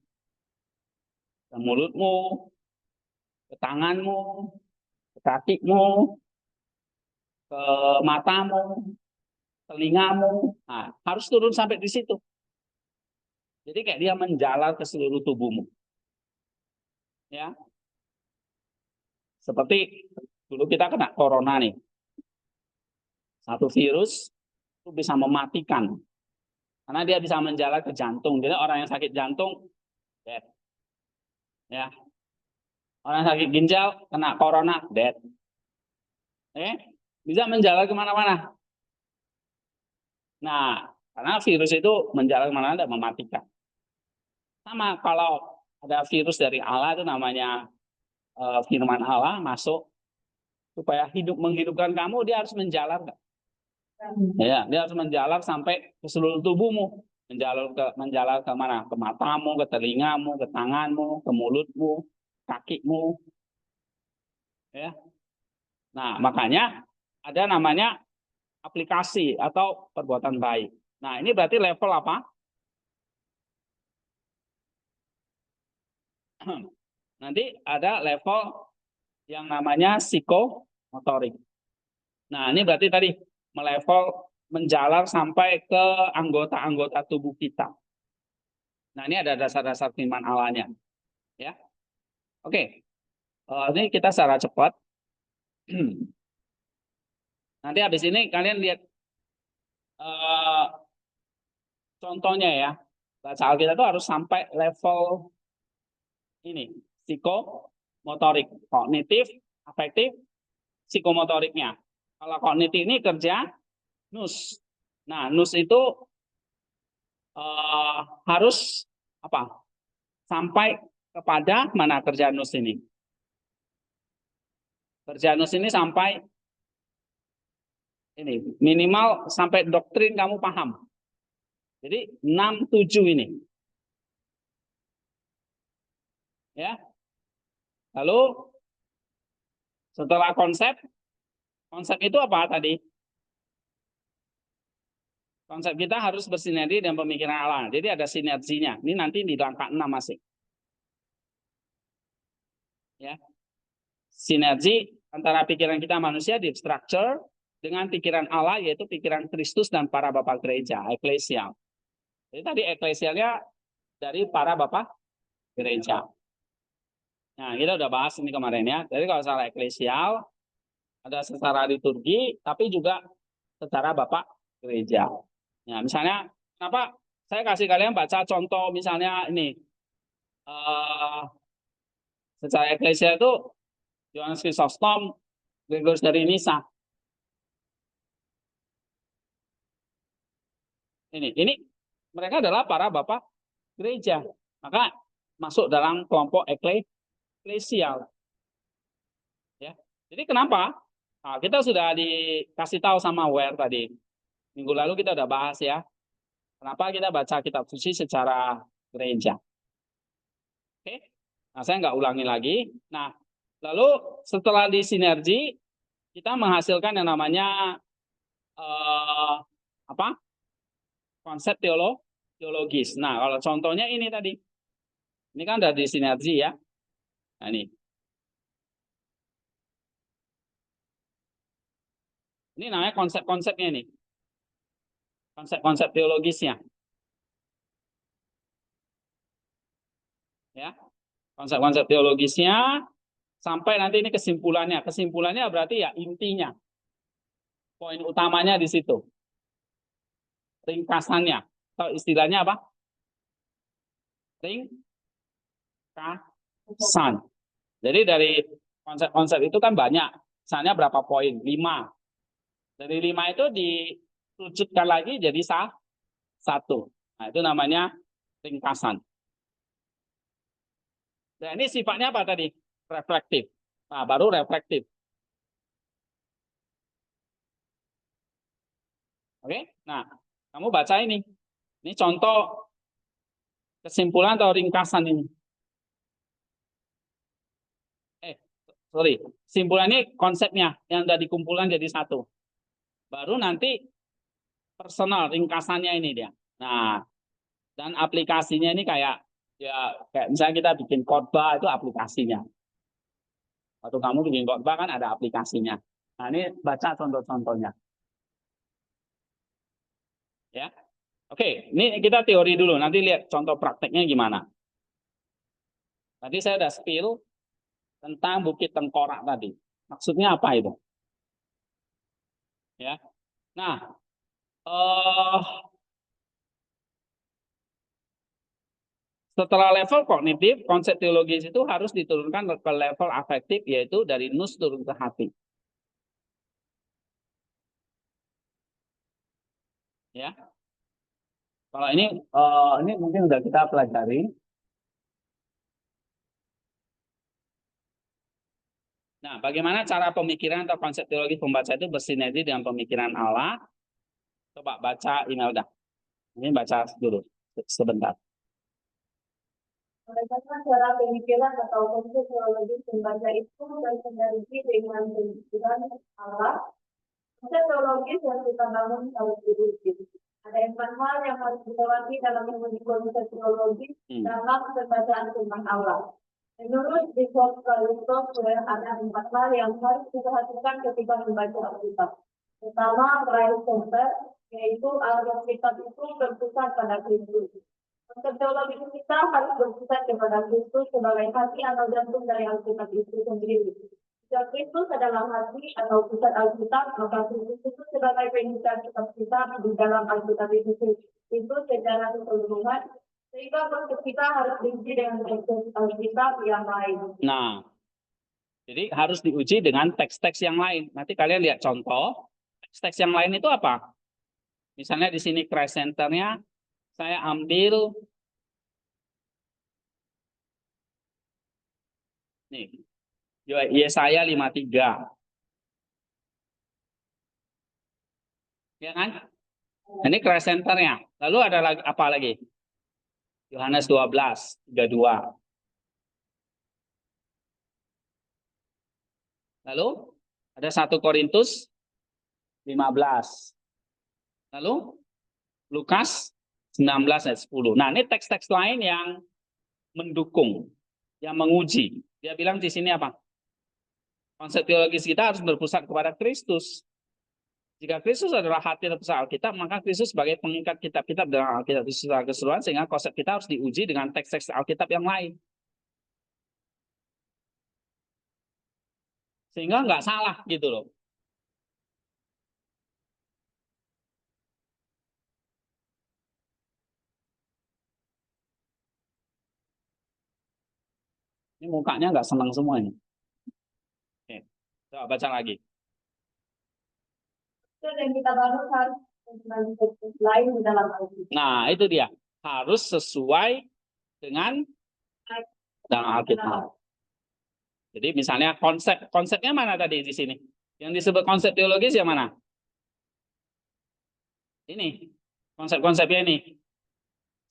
Ke mulutmu, ke tanganmu, ke kakimu, ke matamu, telingamu. Nah, harus turun sampai di situ. Jadi kayak dia menjalar ke seluruh tubuhmu. Ya. Seperti dulu kita kena corona nih. Satu virus itu bisa mematikan. Karena dia bisa menjalar ke jantung. Jadi orang yang sakit jantung, dead. Ya. Orang yang sakit ginjal, kena corona, dead. Bisa menjalar kemana-mana. Nah, karena virus itu menjalar kemana-mana dan mematikan. Sama kalau ada virus dari Allah itu namanya firman Allah masuk supaya menghidupkan kamu, dia harus menjalar. Ya, dia harus menjalar sampai ke seluruh tubuhmu. Menjalar ke mana? Ke matamu, ke telingamu, ke tanganmu, ke mulutmu, kakimu. Ya. Nah, makanya ada namanya aplikasi atau perbuatan baik. Nah, ini berarti level apa? Nanti ada level yang namanya psikomotorik. Nah, ini berarti tadi melevel menjalar sampai ke anggota-anggota tubuh kita. Nah, ini ada dasar-dasar firman Allahnya, ya. Oke. Ini kita secara cepat. Nanti habis ini kalian lihat uh, contohnya ya. Baca Alkitab itu harus sampai level ini, psikomotorik, kognitif, afektif, psikomotoriknya. Kalau kognitif ini kerja nus. Nah, nus itu harus apa? Sampai kepada mana kerja nus ini? Kerja nus ini sampai ini minimal sampai doktrin kamu paham. Jadi 6-7 ini. Ya. Lalu setelah konsep itu apa tadi? Konsep kita harus bersinergi dengan pemikiran Allah. Jadi ada sinerginya. Ini nanti di langkah 6 masih. Ya. Sinergi antara pikiran kita manusia di structure dengan pikiran Allah, yaitu pikiran Kristus dan para bapak gereja, eklesial. Jadi tadi eklesialnya dari para bapak gereja. Nah, kita udah bahas ini kemarin ya. Jadi kalau secara eklesial, ada secara liturgi, tapi juga secara bapak gereja. Nah, misalnya, kenapa saya kasih kalian baca contoh misalnya ini. Secara eklesial itu Yohanes Chrysostom, Gregorius dari Nisa. Ini mereka adalah para bapak gereja. Maka masuk dalam kelompok eklesial. Ya. Jadi kenapa? Nah, kita sudah dikasih tahu sama Ware tadi. Minggu lalu kita udah bahas ya. Kenapa kita baca kitab suci secara gereja. Oke. Nah, saya nggak ulangi lagi. Nah, lalu setelah disinergi, kita menghasilkan yang namanya apa? Konsep teologis. Nah, kalau contohnya ini tadi. Ini kan udah disinergi ya. Nah, ini. Ini namanya konsep-konsepnya ini. Konsep-konsep teologisnya. Ya. Konsep-konsep teologisnya sampai nanti ini kesimpulannya. Kesimpulannya berarti ya intinya. Poin utamanya di situ. Ringkasannya. Atau istilahnya apa? Ringkasan. Jadi dari konsep-konsep itu kan banyak. Misalnya berapa poin? 5. Dari 5 itu diwujudkan lagi jadi satu. Nah, itu namanya ringkasan. Nah, ini sifatnya apa tadi? Reflektif. Nah, baru reflektif. Oke? Nah, kamu baca ini. Ini contoh kesimpulan atau ringkasan ini. Sorry. Kesimpulan ini konsepnya yang sudah dikumpulkan jadi satu. Baru nanti personal ringkasannya ini dia. Nah, dan aplikasinya ini kayak misalnya kita bikin khotbah itu aplikasinya. Waktu kamu bikin khotbah kan ada aplikasinya. Nah, ini baca contoh-contohnya. Ya. Oke, ini kita teori dulu. Nanti lihat contoh prakteknya gimana. Tadi saya udah spill tentang Bukit Tengkorak tadi. Maksudnya apa itu? Ya. Nah, setelah level kognitif, konsep teologis itu harus diturunkan ke level afektif, yaitu dari nus turun ke hati. Ya, kalau ini mungkin sudah kita pelajari. Nah, bagaimana cara pemikiran atau konsep teologis pembaca itu bersinergi dengan pemikiran Allah? Coba baca Imelda. Ini baca dulu sebentar. Mereka cara pemikiran atau konsep teologis membaca itu bersinergi dengan pemikiran Allah. Konsep teologis yang kita bangun harus diuji. Ada 4 hal yang harus dilewati dalam menguji konsep teologis dalam pembacaan tentang Allah. Menurut Bishop Carlton, ada 4 hal yang harus diperhatikan ketika membaca Alkitab. Pertama, right center, yaitu Alkitab itu berpusat pada Kristus. Konsep teologi kita harus berpusat kepada Kristus sebagai hati atau jantung dari Alkitab itu sendiri. Jika Kristus adalah hati atau pusat Alkitab, maka Kristus itu sebagai pengincar kitab kita di dalam Alkitab itu secara keseluruhan, sehingga konsep kita harus diuji dengan teks Alkitab yang lain. Nah, jadi harus diuji dengan teks-teks yang lain. Nanti kalian lihat contoh, teks-teks yang lain itu apa? Misalnya di sini Christ Center-nya, saya ambil nih, Yesaya 53. Ya kan? Ini Christ Center-nya. Lalu ada lagi, apa lagi? Yohanes 12, 32. Lalu ada 1 Korintus 15. Lalu Lukas 19 ayat 10. Nah, ini teks-teks lain yang mendukung, yang menguji. Dia bilang di sini apa? Konsep teologis kita harus berpusat kepada Kristus. Jika Kristus adalah hati dan pusat Alkitab, maka Kristus sebagai pengikat kitab-kitab dalam Alkitab itu secara keseluruhan, sehingga konsep kita harus diuji dengan teks-teks Alkitab yang lain. Sehingga nggak salah gitu loh. Ini mukanya nggak senang semua ini. Oke, coba baca lagi. Dan kita bangun harus lain di dalam Alkitab. Nah, itu dia. Harus sesuai dengan dalam Alkitab. Jadi misalnya konsepnya mana tadi di sini? Yang disebut konsep teologis yang mana? Ini. Konsep-konsepnya ini.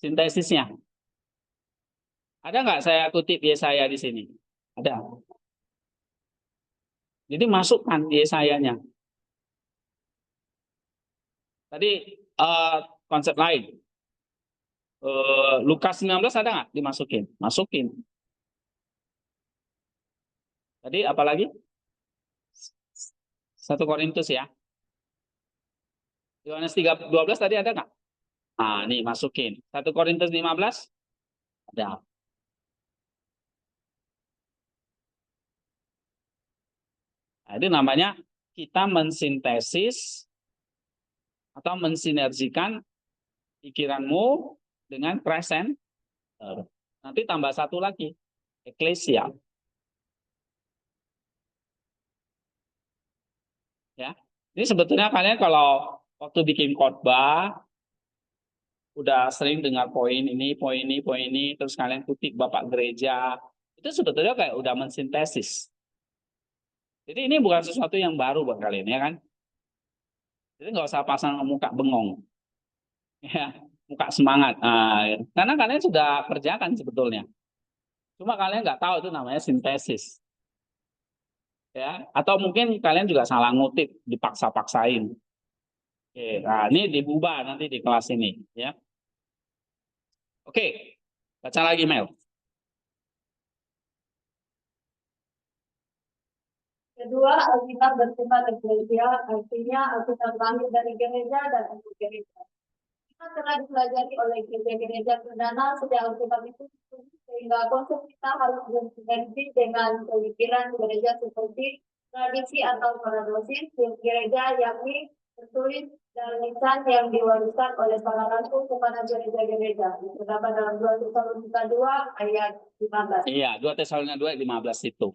Sintesisnya. Ada nggak saya kutip Yesaya di sini? Ada. Jadi masukkan Yesayanya. Tadi konsep lain. Lukas 19 ada nggak? Dimasukin. Masukin. Tadi apa lagi? 1 Korintus ya. Yohanes 3:12 tadi ada nggak? Nah, ini masukin. 1 Korintus 15 ada. Nah, itu namanya kita mensintesis atau mensinergikan pikiranmu dengan present. Nanti tambah satu lagi, eklesia. Ya, ini sebetulnya kalian kalau waktu bikin khotbah udah sering dengar poin ini, terus kalian kutip Bapak Gereja, itu sebetulnya kayak udah mensintesis. Jadi ini bukan sesuatu yang baru buat kalian, ya kan? Jadi nggak usah pasang muka bengong, ya, muka semangat. Nah, karena kalian sudah kerjakan sebetulnya. Cuma kalian nggak tahu itu namanya sintesis. Ya, atau mungkin kalian juga salah ngutip, dipaksa-paksain. Oke, nah ini diubah nanti di kelas ini, ya. Oke, baca lagi Mel. Kedua, Alkitab bersifat eklesia, artinya Alkitab lahir dari gereja dan untuk gereja. Kita telah dipelajari oleh gereja-gereja perdana sejak Alkitab itu, sehingga konsep kita harus bersinergi dengan pemikiran gereja seperti tradisi atau paradosis gereja, yakni tertulis dan lisan yang diwariskan oleh para rasul kepada gereja-gereja. Terdapat dalam 2 Tesalonika 2 ayat 15. Iya, 2 Tesalonika 2 ayat 15 itu.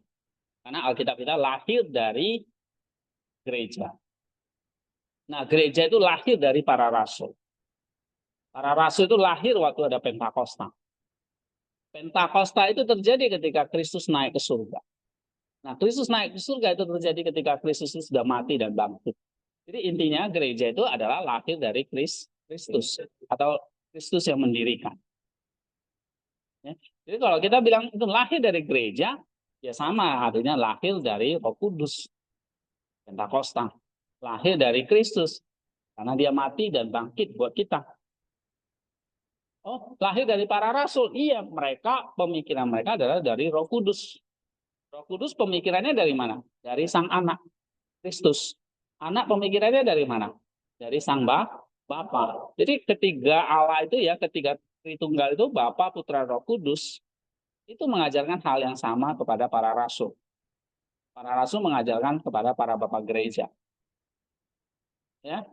Karena Alkitab kita lahir dari gereja. Nah, gereja itu lahir dari para rasul. Para rasul itu lahir waktu ada Pentakosta. Pentakosta itu terjadi ketika Kristus naik ke surga. Nah, Kristus naik ke surga itu terjadi ketika Kristus itu sudah mati dan bangkit. Jadi intinya gereja itu adalah lahir dari Kristus atau Kristus yang mendirikan. Ya. Jadi kalau kita bilang itu lahir dari gereja, ya sama artinya lahir dari Roh Kudus, Pentakosta, lahir dari Kristus, karena dia mati dan bangkit buat kita. Oh, lahir dari para rasul. Iya, mereka pemikiran mereka adalah dari Roh Kudus. Roh Kudus pemikirannya dari mana? Dari Sang Anak, Kristus. Anak pemikirannya dari mana? Dari Sang Bapa. Jadi ketiga Allah itu ya, ketiga Tritunggal itu Bapa, Putra, Roh Kudus itu mengajarkan hal yang sama kepada para rasul. Para rasul mengajarkan kepada para bapak gereja. Ya,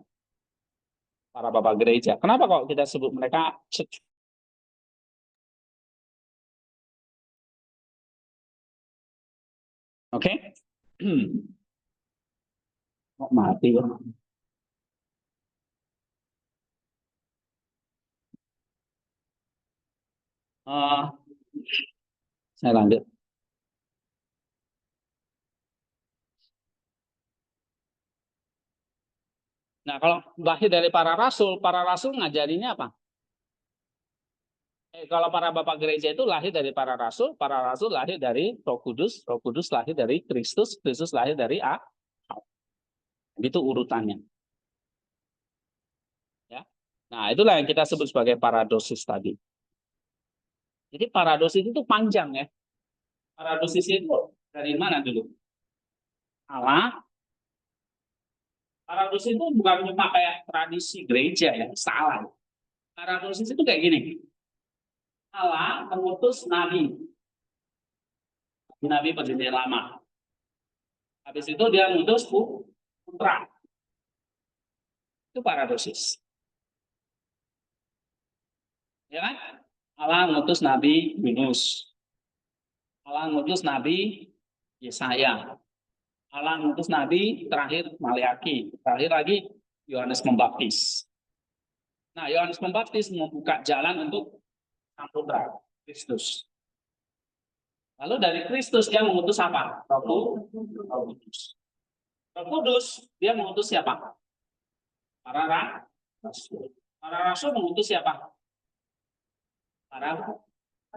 para bapak gereja. Kenapa kok kita sebut mereka church? Oke? Kok mati ya? Saya lanjut. Nah, kalau lahir dari para rasul ngajarinya apa? Kalau para bapak gereja itu lahir dari para rasul lahir dari Roh Kudus lahir dari Kristus, Kristus lahir dari Allah. Itu urutannya. Ya. Nah, itulah yang kita sebut sebagai paradosis tadi. Jadi paradosis itu panjang ya. Paradosis itu dari mana dulu? Allah. Paradosis itu bukan cuma kayak tradisi gereja ya, salah. Paradosis itu kayak gini. Allah mengutus nabi. Nabi perjanjian lama. Habis itu dia mengutus putra. Itu paradosis. Ya kan? Allah mengutus Nabi Yunus. Allah mengutus Nabi Yesaya. Allah mengutus Nabi terakhir Maliaki. Terakhir lagi Yohanes Pembaptis. Nah, Yohanes Pembaptis membuka jalan untuk Sang Putra Kristus. Lalu dari Kristus dia mengutus apa? Roh Kudus. Roh Kudus dia mengutus siapa? Para rasul. Para rasul mengutus siapa? Para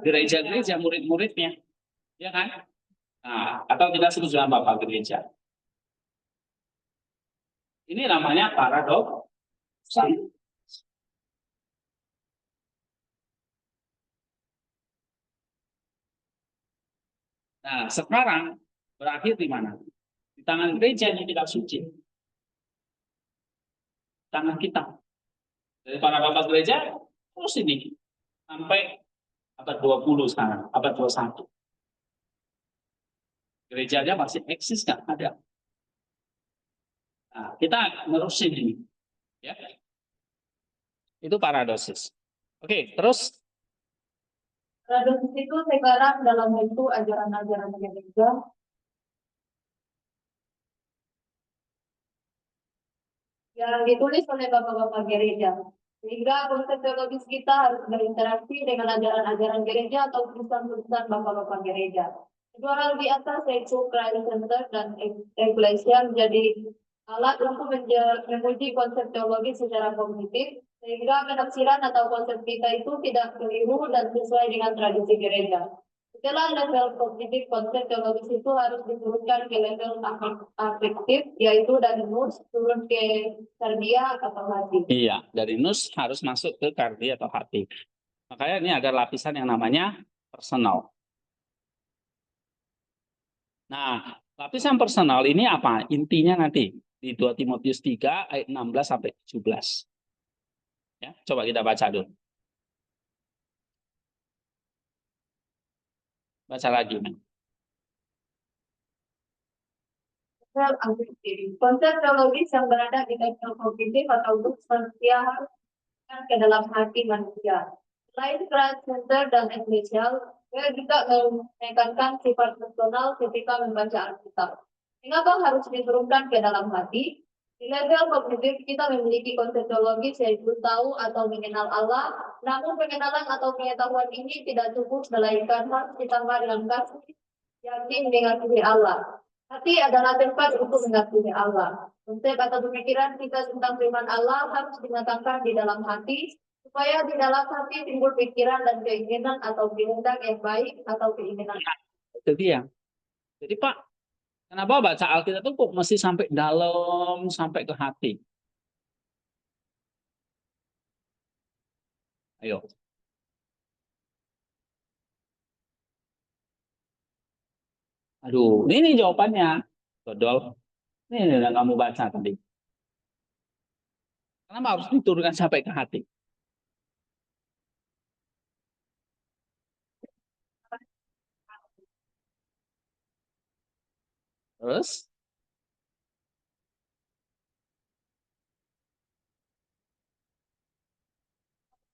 gereja-gereja, murid-muridnya. Ya kan? Nah, atau kita sebut dengan bapak gereja. Ini namanya paradoks. Nah, sekarang berakhir di mana? Di tangan gereja yang tidak suci. Tangan kita. Dari para bapak gereja, terus ini. Sampai abad 20 sekarang, abad 21. Gerejanya masih eksis nggak? Ada. Nah, kita nerusin ini. Ya. Itu paradosis. Oke, terus Paradosis itu sekarang dalam bentuk ajaran-ajaran gereja yang ditulis oleh bapak-bapak gereja. Sehingga konsep teologis kita harus berinteraksi dengan ajaran-ajaran gereja atau tulisan-tulisan bapak-bapak gereja. Kedua hal di atas yaitu Christ Center dan Ecclesia menjadi alat untuk menguji konsep teologis secara kognitif, sehingga penafsiran atau konsep kita itu tidak keliru dan sesuai dengan tradisi gereja. Setelah level kognitif, konsep teologis itu harus diturunkan ke level afektif, yaitu dari nus turun ke kardia atau hati. iya, dari nus harus masuk ke kardia atau hati. Makanya ini ada lapisan yang namanya personal. Nah, lapisan personal ini apa? Intinya nanti di 2 Timotius 3 ayat 16 sampai 17. Ya, coba kita baca dulu. Baca lagi. Konsep teologis yang berada di level kognitif atau substansial harus ke dalam hati manusia. Selain Christ Center dan eklesial, dia juga menekankan sifat personal ketika membaca Alkitab. Mengapa harus diturunkan ke dalam hati? Di level kognitif kita memiliki konsep teologis yaitu tahu atau mengenal Allah, namun pengenalan atau pengetahuan ini tidak cukup melainkan harus ditambah dengan kasih yakin mengasihi Allah. Hati adalah tempat untuk mengasihi Allah. Konsep atau pemikiran kita tentang firman Allah harus dimatangkan di dalam hati Supaya di dalam hati timbul pikiran dan keinginan atau kehendak yang baik atau keinginan. Itu dia. Jadi Pak, kenapa baca Alkitab itu kok mesti sampai dalam, sampai ke hati? Ayo. Aduh, ini jawabannya. Dodol. Ini yang kamu baca tadi. Kenapa harus diturunkan sampai ke hati? Terus,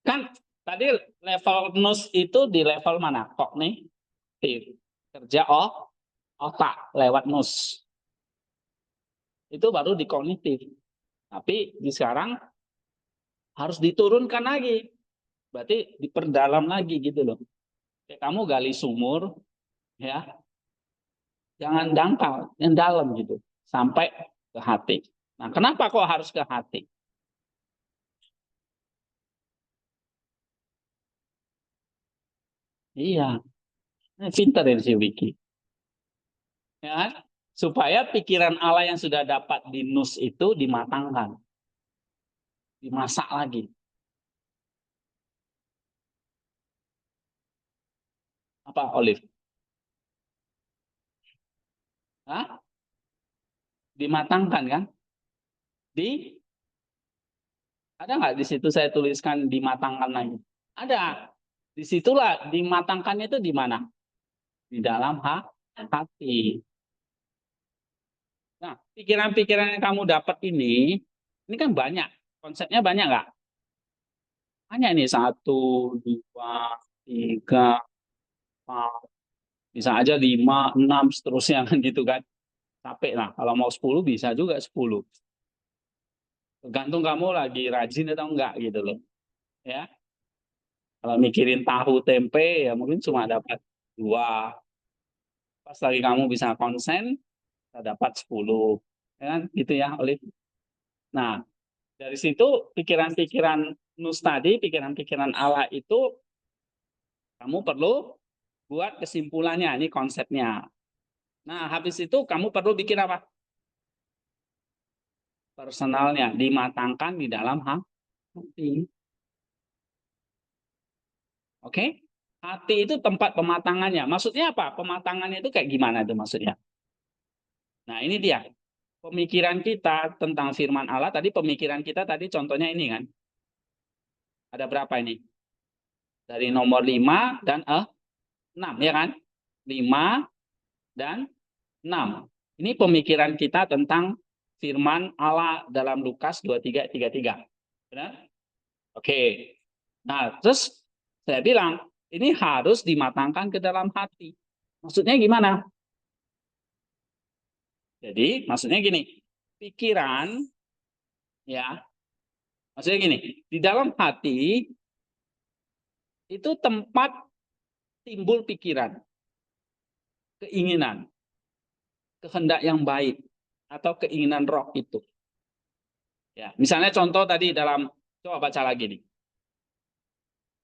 kan tadi level nus itu di level mana? Kognitif. Kerja otak lewat nus. Itu baru di kognitif. Tapi di sekarang harus diturunkan lagi. Berarti diperdalam lagi gitu loh. Kayak kamu gali sumur, ya, jangan dangkal, yang dalam gitu, sampai ke hati. Nah, kenapa kok harus ke hati? Iya, ini pintar ya si Wiki. Ya kan? Supaya pikiran Allah yang sudah dapat di nus itu dimatangkan, dimasak lagi. Apa, Olive? Hah? Dimatangkan kan? Di Ada nggak di situ saya tuliskan dimatangkan lagi? Ada. Disitulah dimatangkannya itu di mana? Di dalam hati. Nah, pikiran-pikiran yang kamu dapat ini kan banyak. Konsepnya banyak nggak? Banyak nih, 1, 2, 3, 4. Bisa aja 5, 6, seterusnya kan gitu kan. Capek lah. Kalau mau 10 bisa juga 10. Tergantung kamu lagi rajin atau enggak gitu loh. Ya. Kalau mikirin tahu tempe ya mungkin cuma dapat 2. Pas lagi kamu bisa konsen, bisa dapat 10. Ya kan? Gitu ya, Olive. Nah, dari situ pikiran-pikiran nus tadi, pikiran-pikiran Allah itu kamu perlu buat kesimpulannya, ini konsepnya. Nah, habis itu kamu perlu bikin apa? Personalnya, dimatangkan di dalam hati. Oke? Hati itu tempat pematangannya. Maksudnya apa? Pematangannya itu kayak gimana itu maksudnya? Nah, ini dia. Pemikiran kita tentang firman Allah, tadi pemikiran kita tadi contohnya ini kan. Ada berapa ini? Dari nomor 5 dan 6, ya kan? 5 dan 6. Ini pemikiran kita tentang firman Allah dalam Lukas 23:33. Benar? Oke. Nah, terus saya bilang, ini harus dimatangkan ke dalam hati. Maksudnya gimana? Jadi, maksudnya gini, pikiran, ya, maksudnya gini, di dalam hati itu tempat timbul pikiran, keinginan, kehendak yang baik, atau keinginan roh itu. Ya, misalnya contoh tadi dalam, coba baca lagi nih.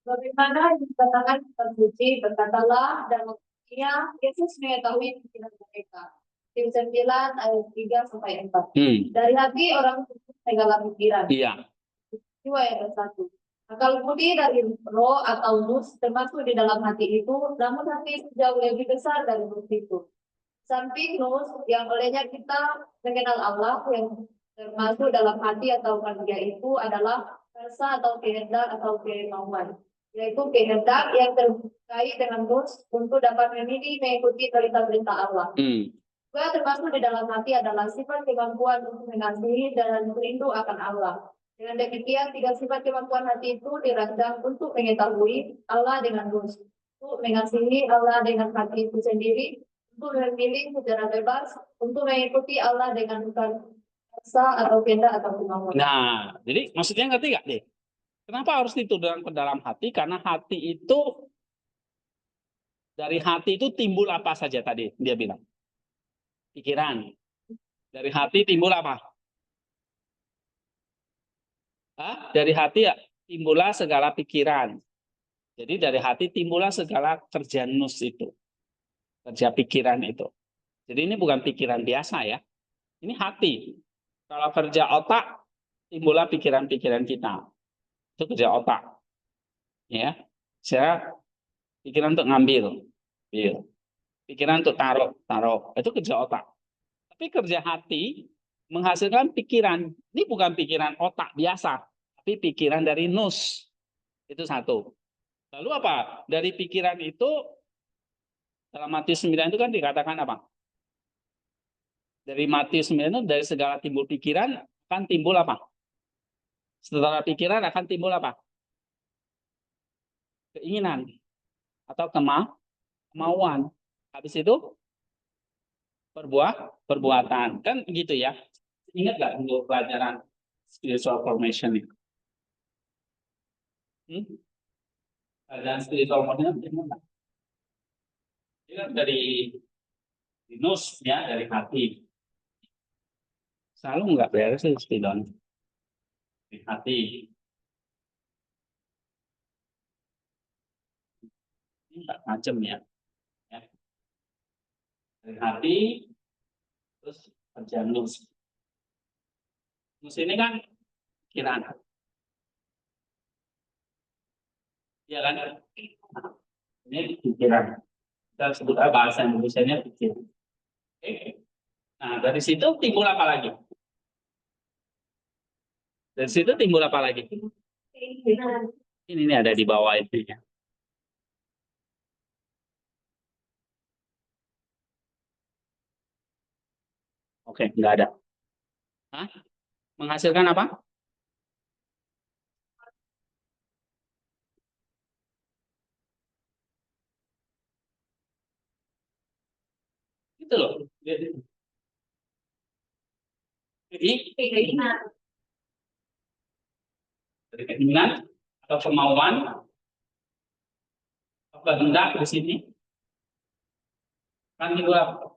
Bagaimana dikatakan kitab suci, berkatalah dan maksudnya Yesus mengetahui pikiran mereka. Tim 9 ayat 3 sampai 4. Dari hati orang segala pikiran. Iya. 2 ayat 1. Akal budi dari roh atau nus termasuk di dalam hati itu, namun hati jauh lebih besar dari nus itu. Samping nus yang olehnya kita mengenal Allah, yang termasuk dalam hati atau manusia itu adalah rasa atau kehendak atau kemauan, yaitu kehendak yang terkait dengan nus untuk dapat memilih mengikuti perintah-perintah Allah. Juga termasuk di dalam hati adalah sifat kemampuan untuk mengasihi dan rindu akan Allah. Dengan demikian, 3 sifat kemampuan hati itu dirancang untuk mengetahui Allah dengan nus, untuk mengasihi Allah dengan hati itu sendiri, untuk memilih secara bebas, untuk mengikuti Allah dengan bukan rasa atau kehendak atau kemauan. Nah, jadi maksudnya ngerti nggak deh? Kenapa harus ditudang ke dalam hati? Karena hati itu, dari hati itu timbul apa saja tadi dia bilang? Pikiran. Dari hati timbul apa? Hah? Dari hati ya timbullah segala pikiran. Jadi dari hati timbullah segala kerja nus itu. Kerja pikiran itu. Jadi ini bukan pikiran biasa ya. Ini hati. Kalau kerja otak, timbullah pikiran-pikiran kita. Itu kerja otak. Ya. Saya pikiran untuk ngambil. Iya. Pikiran untuk taruh. Itu kerja otak. Tapi kerja hati menghasilkan pikiran. Ini bukan pikiran otak biasa, tapi pikiran dari nus. Itu satu. Lalu apa? Dari pikiran itu, dalam Matius 9 itu kan dikatakan apa? Dari Matius 9 itu dari segala timbul pikiran akan timbul apa? Setelah pikiran akan timbul apa? Keinginan atau kemauan. Habis itu perbuatan. Kan gitu ya. Ingat nggak dulu pelajaran spiritual formation itu? Pelajaran spiritual formation ingat nggak? Ini kan dari nus ya, dari hati. Selalu nggak beres sih spidol. Dari hati. Ini nggak macam ya. Dari hati, terus kerja nus. Nus ini kan pikiran. Ya kan? Ini pikiran. Kita sebut bahasa Indonesia-nya pikiran. Oke. Nah, dari situ timbul apa lagi? Dari situ timbul apa lagi? Ini ada di bawah itu ya. Oke, nggak ada. Hah? Menghasilkan apa? Itu loh. Jadi dari keinginan atau kemauan atau kehendak di sini kan juga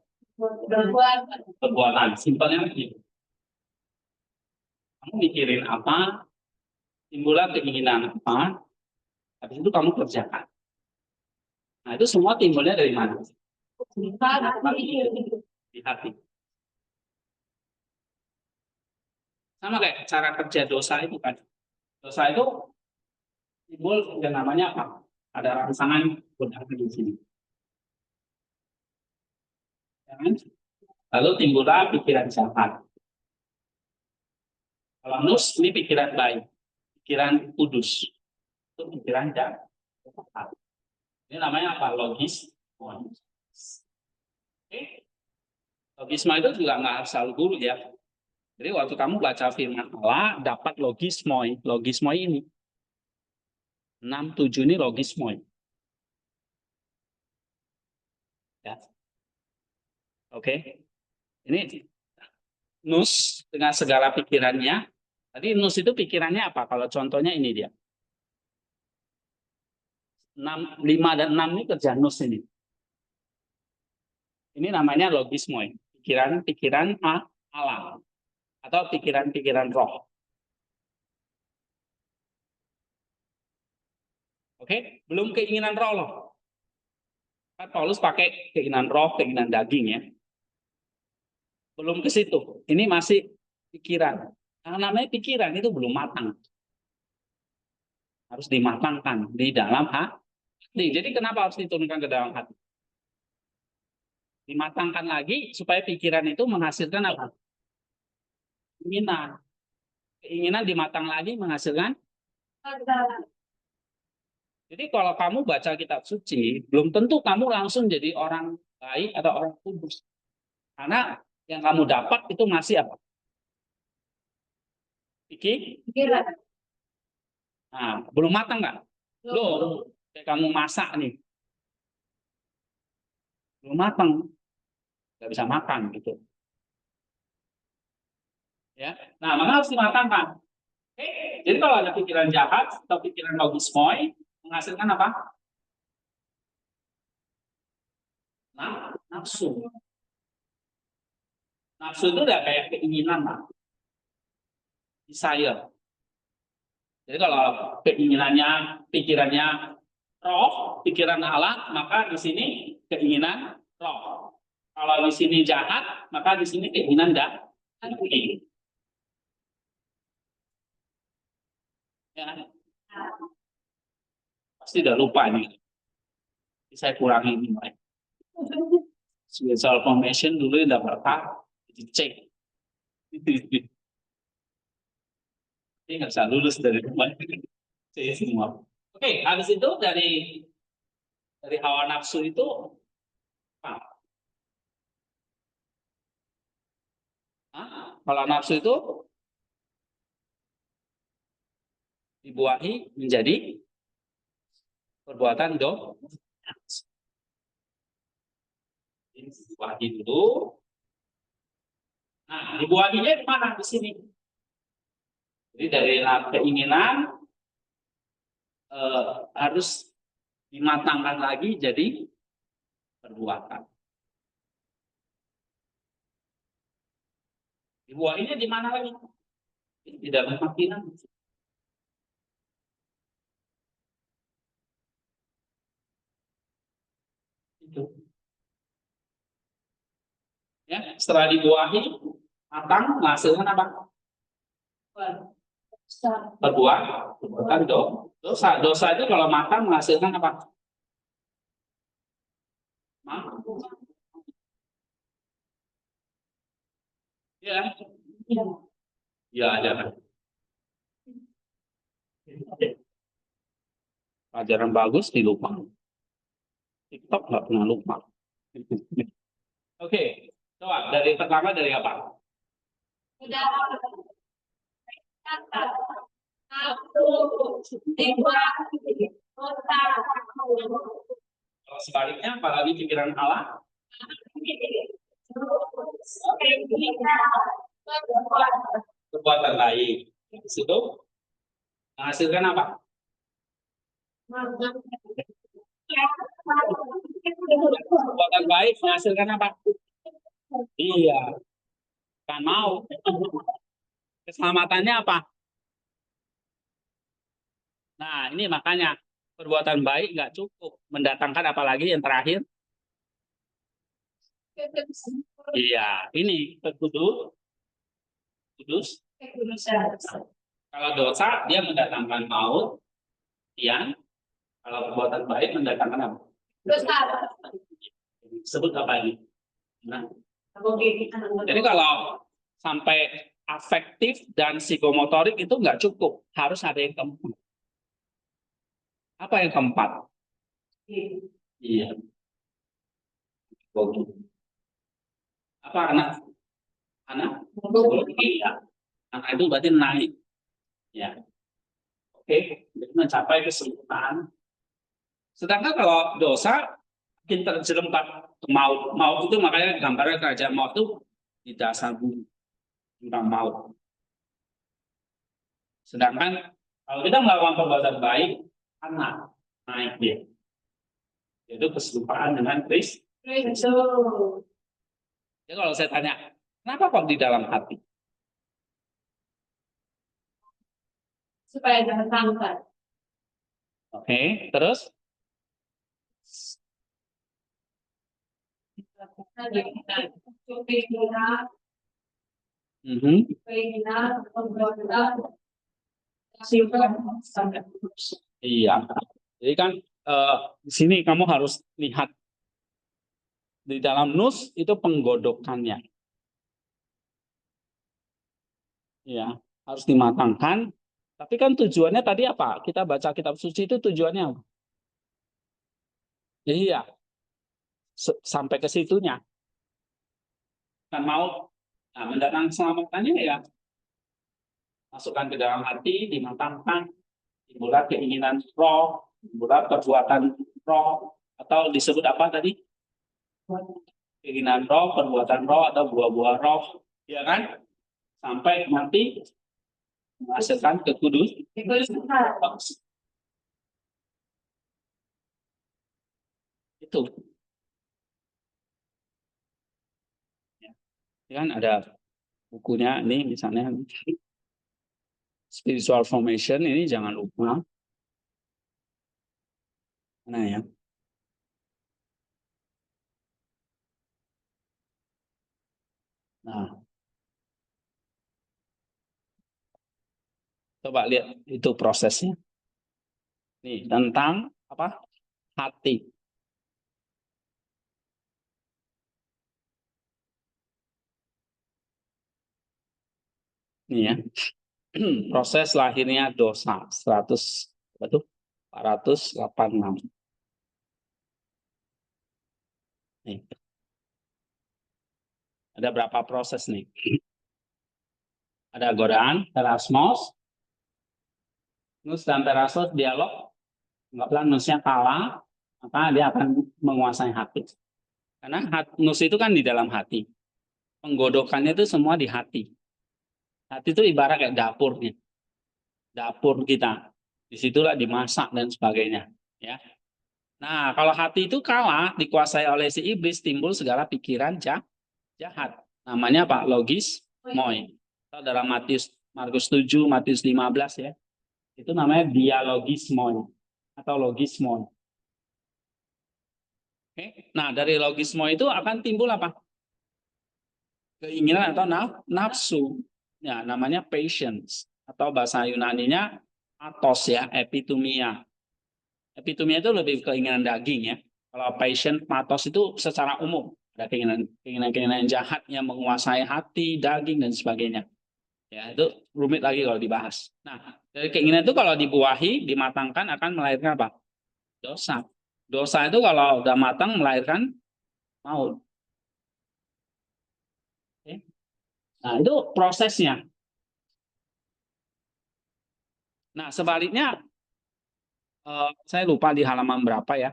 perbuatan. Simpelnya begitu. Kamu mikirin apa, timbullah keinginan apa, habis itu kamu kerjakan. Nah itu semua timbulnya dari mana? Di hati. Sama kayak cara kerja dosa itu kan. Dosa itu timbul yang namanya apa? Ada rangsangan godaan di sini. Ya kan? Lalu timbullah pikiran jahat. Kalau nus ini pikiran baik, pikiran kudus, itu pikiran jahat. Ini namanya apa? Logis. Oke. Logisme itu juga nggak harus selalu guru ya. Jadi waktu kamu baca firman Allah, dapat logismoi. Logismoi ini. 6, 7 ini logismoi. Ya. Oke. Ini nus dengan segala pikirannya. Tadi nus itu pikirannya apa? Kalau contohnya ini dia. 6, 5 dan 6 ini kerja nus ini. Ini namanya logismoi. Pikiran-pikiran alam. Atau pikiran-pikiran roh. Oke, belum keinginan roh loh. Kan Paulus pakai keinginan roh, keinginan daging ya. Belum ke situ. Ini masih pikiran. Nah, namanya pikiran itu belum matang. Harus dimatangkan di dalam hati. Jadi kenapa harus diturunkan ke dalam hati? Dimatangkan lagi supaya pikiran itu menghasilkan apa? Keinginan. Keinginan dimatang lagi menghasilkan. Jadi kalau kamu baca kitab suci, belum tentu kamu langsung jadi orang baik atau orang kudus. Karena yang kamu dapat itu masih apa? Pikiran. Nah, belum matang nggak? Loh, kayak kamu masak nih, belum matang, nggak bisa makan gitu. Ya, nah maka harus dimatangkan. Oke, jadi kalau ada pikiran jahat atau pikiran logismoi menghasilkan apa? Nah, nafsu. Nafsu itu udah kayak keinginan lah, desire. Jadi kalau keinginannya, pikirannya roh, pikiran Allah, maka di sini keinginan roh. Kalau di sini jahat, maka di sini keinginan daging. Ya, pasti udah lupa nih. Saya kurangi ini. Spiritual formation dulu udah pernah dicek. Ini nggak bisa lulus dari rumah. Saya semua. Oke, habis itu dari hawa nafsu itu apa? Hawa nafsu itu dibuahi menjadi perbuatan dibuahi dulu. Nah, dibuahinya di mana? Di sini. Jadi dari keinginan harus dimatangkan lagi jadi perbuatan. Dibuahinya di mana lagi? Di dalam pikiran. Itu. Ya, setelah dibuahi matang, menghasilkan apa? Perbuatan dosa. Dosa itu kalau matang menghasilkan apa? Ya, ya ada. Pelajaran bagus dilupa. TikTok nggak pernah lupa. Oke, coba dari pertama dari apa? Kalau sebaliknya, apalagi pikiran Allah, perbuatan baik. Di situ menghasilkan apa? Perbuatan baik menghasilkan apa? Iya, kan mau. Keselamatannya apa? Nah, ini makanya perbuatan baik nggak cukup mendatangkan apalagi yang terakhir. Iya, ini kudus. Kalau dosa dia mendatangkan maut, yang kalau perbuatan baik mendatangkan apa? Sebut apa ini? Nah, jadi kalau sampai afektif dan psikomotorik itu nggak cukup, harus ada yang keempat. Apa yang keempat? Iya. Apa anak? Anak? Iya. Anak itu berarti naik. Ya. Oke, mencapai kesempurnaan. Sedangkan kalau dosa makin terjerembab ke maut. Maut itu makanya gambarnya kerajaan maut itu di dasar bumi tentang maut. Sedangkan kalau kita melakukan perbuatan baik, anak naik dia. Yaitu keserupaan dengan Kristus. Jadi kalau saya tanya, kenapa kok di dalam hati? Supaya jangan sampai. Oke, terus? Iya. Jadi kan di sini kamu harus lihat di dalam nus itu penggodokannya. Ya, harus dimatangkan. Tapi kan tujuannya tadi apa? Kita baca kitab suci itu tujuannya apa? Iya, sampai ke situnya. Kan mau mendatangkan keselamatannya ya masukkan ke dalam hati, dimatangkan, dimulai keinginan roh, dimulai perbuatan roh, atau disebut apa tadi? Keinginan roh, perbuatan roh, atau buah-buah roh, ya kan? Sampai nanti menghasilkan kekudus. Itu. Ya kan ada bukunya ini misalnya spiritual formation ini jangan lupa. Mana ya? Nah, coba lihat itu prosesnya. Nih, tentang apa? Hati. Nih ya. Proses lahirnya dosa 100 apa tuh? 486. Nih. Ada berapa proses nih? Ada godaan, terasmos, nus dan terasmos dialog. Anggaplah nusnya kalah, maka dia akan menguasai hati. Karena nus itu kan di dalam hati. Penggodokannya itu semua di hati. Hati itu ibarat kayak dapurnya. Dapur kita. Disitulah dimasak dan sebagainya. Ya. Nah, kalau hati itu kalah, dikuasai oleh si iblis, timbul segala pikiran jahat. Namanya apa? Logis, moi. Atau dalam Markus 7, Matius 15 ya. Itu namanya dialogismoi atau logismoi. Oke. Nah, dari logismo itu akan timbul apa? Keinginan atau nafsu. Ya, namanya patience atau bahasa Yunaninya atos ya, epitumia. Epitumia itu lebih keinginan daging ya. Kalau passion, patos itu secara umum ada keinginan jahat yang menguasai hati, daging dan sebagainya. Ya, itu rumit lagi kalau dibahas. Nah, dari keinginan itu kalau dibuahi, dimatangkan akan melahirkan apa? Dosa. Dosa itu kalau udah matang melahirkan maut. Oke. Nah, itu prosesnya. Nah, sebaliknya, saya lupa di halaman berapa ya,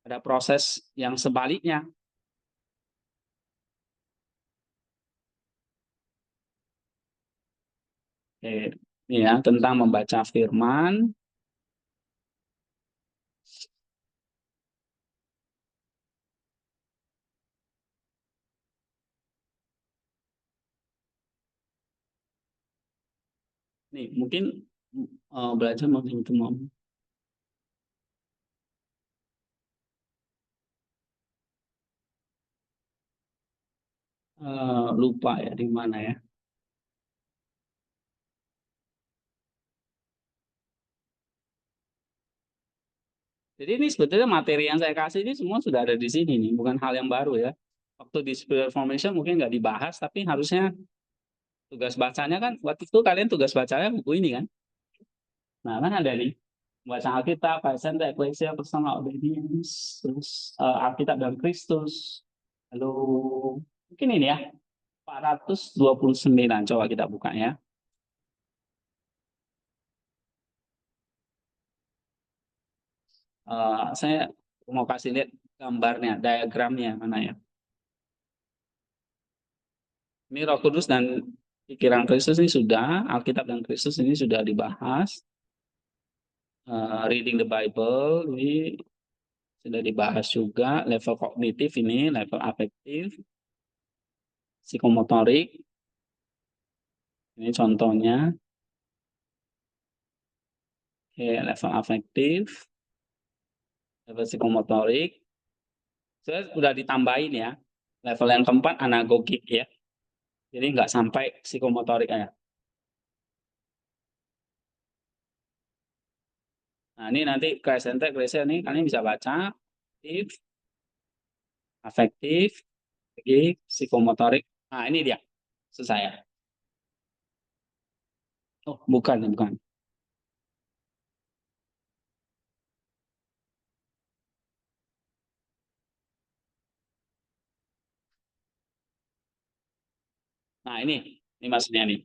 ada proses yang sebaliknya. Oke, ini ya, tentang membaca firman. Nih, mungkin belajar mungkin itu mau. Lupa ya di mana ya. Jadi ini sebetulnya materi yang saya kasih ini semua sudah ada di sini nih, bukan hal yang baru ya. Waktu di Spirit Formation mungkin nggak dibahas, tapi harusnya tugas bacanya kan, waktu itu kalian tugas bacanya buku ini kan. Nah, kan ada nih, baca Alkitab, Passion, Ecclesia, Personal Obedience, terus Alkitab dan Kristus. Lalu, mungkin ini ya, 429. Coba kita buka ya. Saya mau kasih lihat gambarnya, diagramnya mana ya. Ini Roh Kudus dan pikiran Kristus ini sudah, Alkitab dan Kristus ini sudah dibahas. Reading the Bible ini sudah dibahas juga. Level kognitif ini, level afektif, psikomotorik. Ini contohnya. Oke, level afektif, level psikomotorik. Saya sudah ditambahin ya. Level yang keempat anagogik ya. Jadi nggak sampai psikomotorik ya. Nah, ini nanti Crescente, ini kalian bisa baca. Afektif, psikomotorik. Nah, ini dia. Maksud saya. Oh, bukan, bukan. Nah, ini maksudnya nih.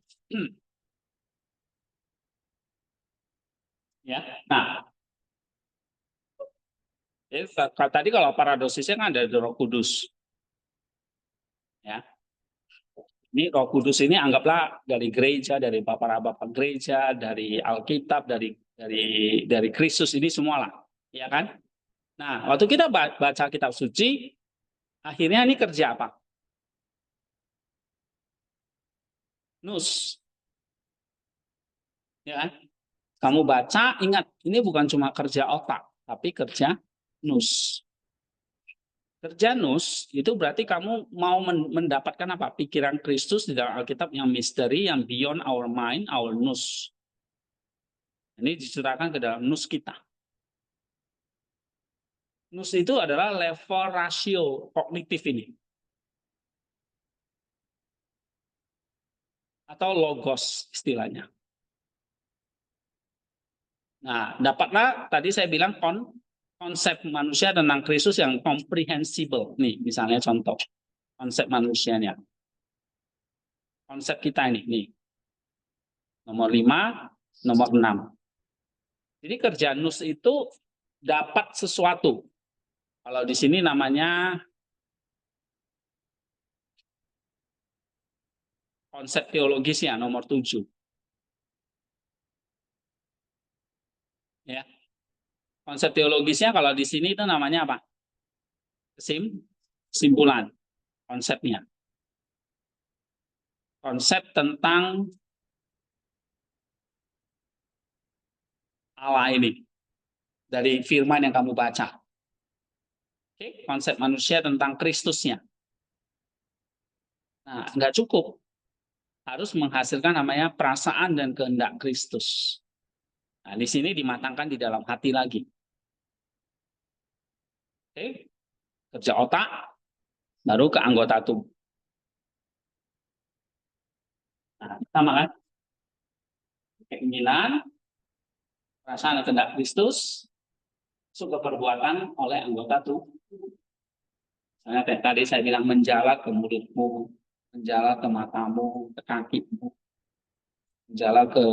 Ya. Nah, tadi kalau paradosisnya kan ada Roh Kudus. Ya. Ini Roh Kudus ini anggaplah dari gereja, dari bapak-bapak gereja, dari Alkitab, dari Kristus ini semualah, ya kan? Nah, waktu kita baca kitab suci, akhirnya ini kerja apa? Nus. Ya kan? Kamu baca, ingat, ini bukan cuma kerja otak, tapi kerja nus. Kerja nus itu berarti kamu mau mendapatkan apa? Pikiran Kristus di dalam Alkitab yang misteri, yang beyond our mind, our nus. Ini diceritakan ke dalam nus kita. Nus itu adalah level rasio kognitif ini. Atau logos istilahnya. Nah, dapatlah tadi saya bilang konsep manusia tentang Kristus yang comprehensible. Nih, misalnya contoh konsep manusianya. Konsep kita ini, nih. Nomor 5, nomor 6. Jadi kerja nus itu dapat sesuatu. Kalau di sini namanya konsep teologis ya, nomor 7. Ya. Konsep teologisnya kalau di sini itu namanya apa? Kesimpulan konsepnya. Konsep tentang Allah ini dari firman yang kamu baca. Oke, konsep manusia tentang Kristusnya. Nah, nggak cukup. Harus menghasilkan namanya perasaan dan kehendak Kristus. Nah, di sini dimatangkan di dalam hati lagi. Oke, kerja otak, baru ke anggota tubuh. Nah, sama kan? Keinginan, perasaan dan kehendak Kristus, masuk ke perbuatan oleh anggota tubuh. Misalnya tadi saya bilang menjalar ke mulutmu, menjalar ke matamu, ke kakimu, menjalar ke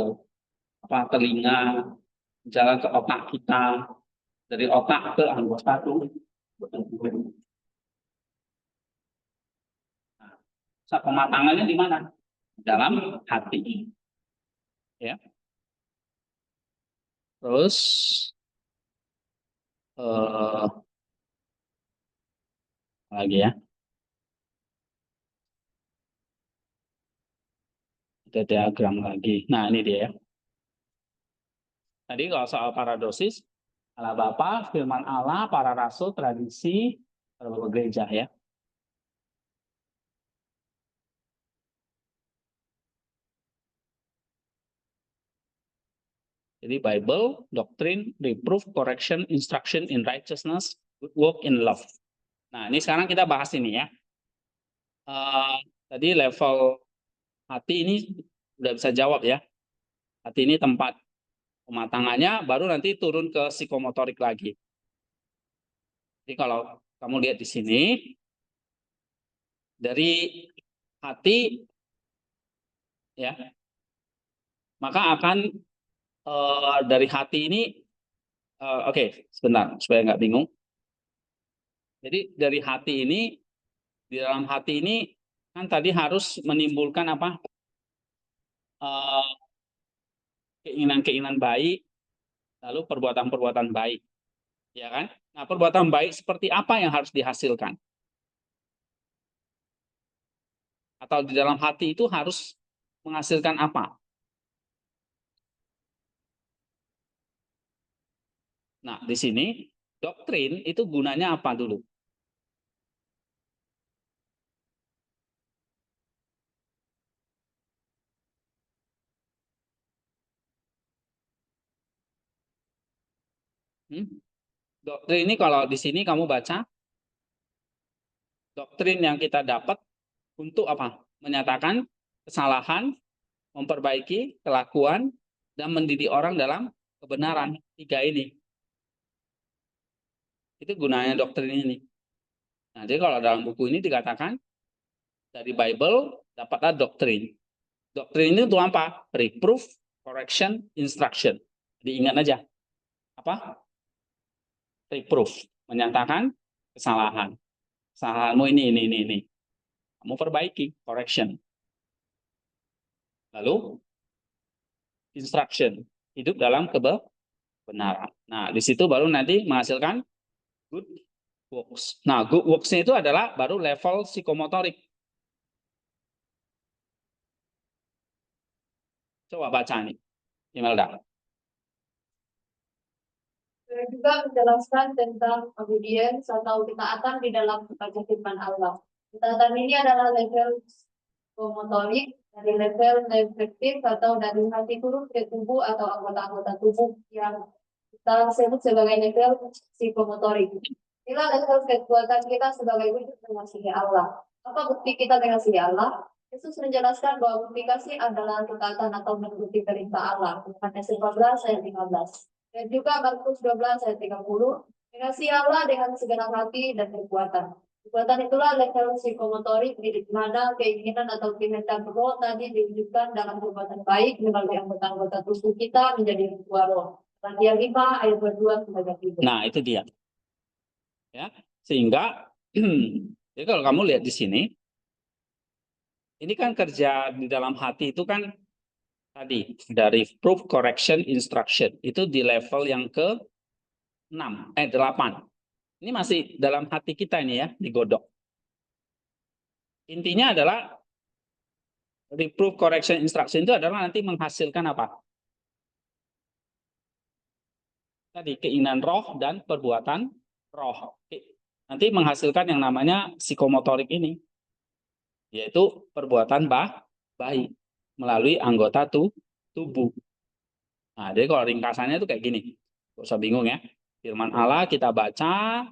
telinga, menjalar ke otak kita, dari otak ke anggota tubuh. Nah, pematangannya di mana? Dalam hati. Ya. Terus lagi ya. Ada diagram lagi. Nah, ini dia ya. Tadi kalau soal paradosis, Allah Bapa, firman Allah, para rasul, tradisi, beberapa gereja ya. Jadi Bible, doctrine, reproof, correction, instruction in righteousness, good work in love. Nah, ini sekarang kita bahas ini ya. Tadi level hati ini udah bisa jawab ya. Hati ini tempat pematangannya, baru nanti turun ke psikomotorik lagi. Jadi kalau kamu lihat di sini, dari hati, ya, maka akan dari hati ini, oke, sebentar supaya nggak bingung. Jadi dari hati ini, di dalam hati ini kan tadi harus menimbulkan apa? Keinginan-keinginan baik, lalu perbuatan-perbuatan baik, ya kan? Nah, perbuatan baik seperti apa yang harus dihasilkan? Atau di dalam hati itu harus menghasilkan apa? Nah, di sini doktrin itu gunanya apa dulu? Doktrin ini kalau di sini kamu baca, doktrin yang kita dapat untuk apa? Menyatakan kesalahan, memperbaiki kelakuan, dan mendidik orang dalam kebenaran. 3 ini. Itu gunanya doktrin ini. Nah, jadi kalau dalam buku ini dikatakan, dari Bible dapatlah doktrin. Doktrin ini untuk apa? Reproof, correction, instruction. Diingat aja. Apa? Reproof. Menyatakan kesalahan. Kesalahanmu ini. Kamu perbaiki, correction. Lalu, instruction. Hidup dalam kebenaran. Nah, di situ baru nanti menghasilkan good works. Nah, good works-nya itu adalah baru level psikomotorik. Coba baca nih. Imelda. Saya juga menjelaskan tentang obedience atau ketaatan di dalam membaca firman Allah. Ketaatan ini adalah level motorik, dari level reflektif atau dari hati turun ke tubuh atau anggota-anggota tubuh yang kita sebut sebagai level psikomotorik. Inilah level kekuatan kita sebagai wujud mengasihi Allah. Apa bukti kita mengasihi Allah? Yesus menjelaskan bahwa bukti kasih adalah ketaatan atau mengikuti perintah Allah. Yohanes 14 ayat 15. Dan juga Markus 12 ayat 30. Mengasihi Allah dengan segenap hati dan kekuatan. Kekuatan itulah level psikomotorik di mana keinginan atau kehendak roh tadi diwujudkan dalam perbuatan baik melalui anggota-anggota tubuh kita menjadi sebuah roh. Galatia 5 ayat 22 sampai 23. Nah, itu dia. Ya, sehingga jadi kalau kamu lihat di sini, ini kan kerja di dalam hati itu kan tadi dari proof, correction, instruction itu di level yang ke 8. Ini masih dalam hati kita ini ya, digodok. Intinya adalah reproof, correction, instruction itu adalah nanti menghasilkan apa? Tadi keinginan roh dan perbuatan roh. Nanti menghasilkan yang namanya psikomotorik ini, yaitu perbuatan baik melalui anggota tubuh. Nah, jadi kalau ringkasannya itu kayak gini. Gak usah bingung ya. Firman Allah kita baca,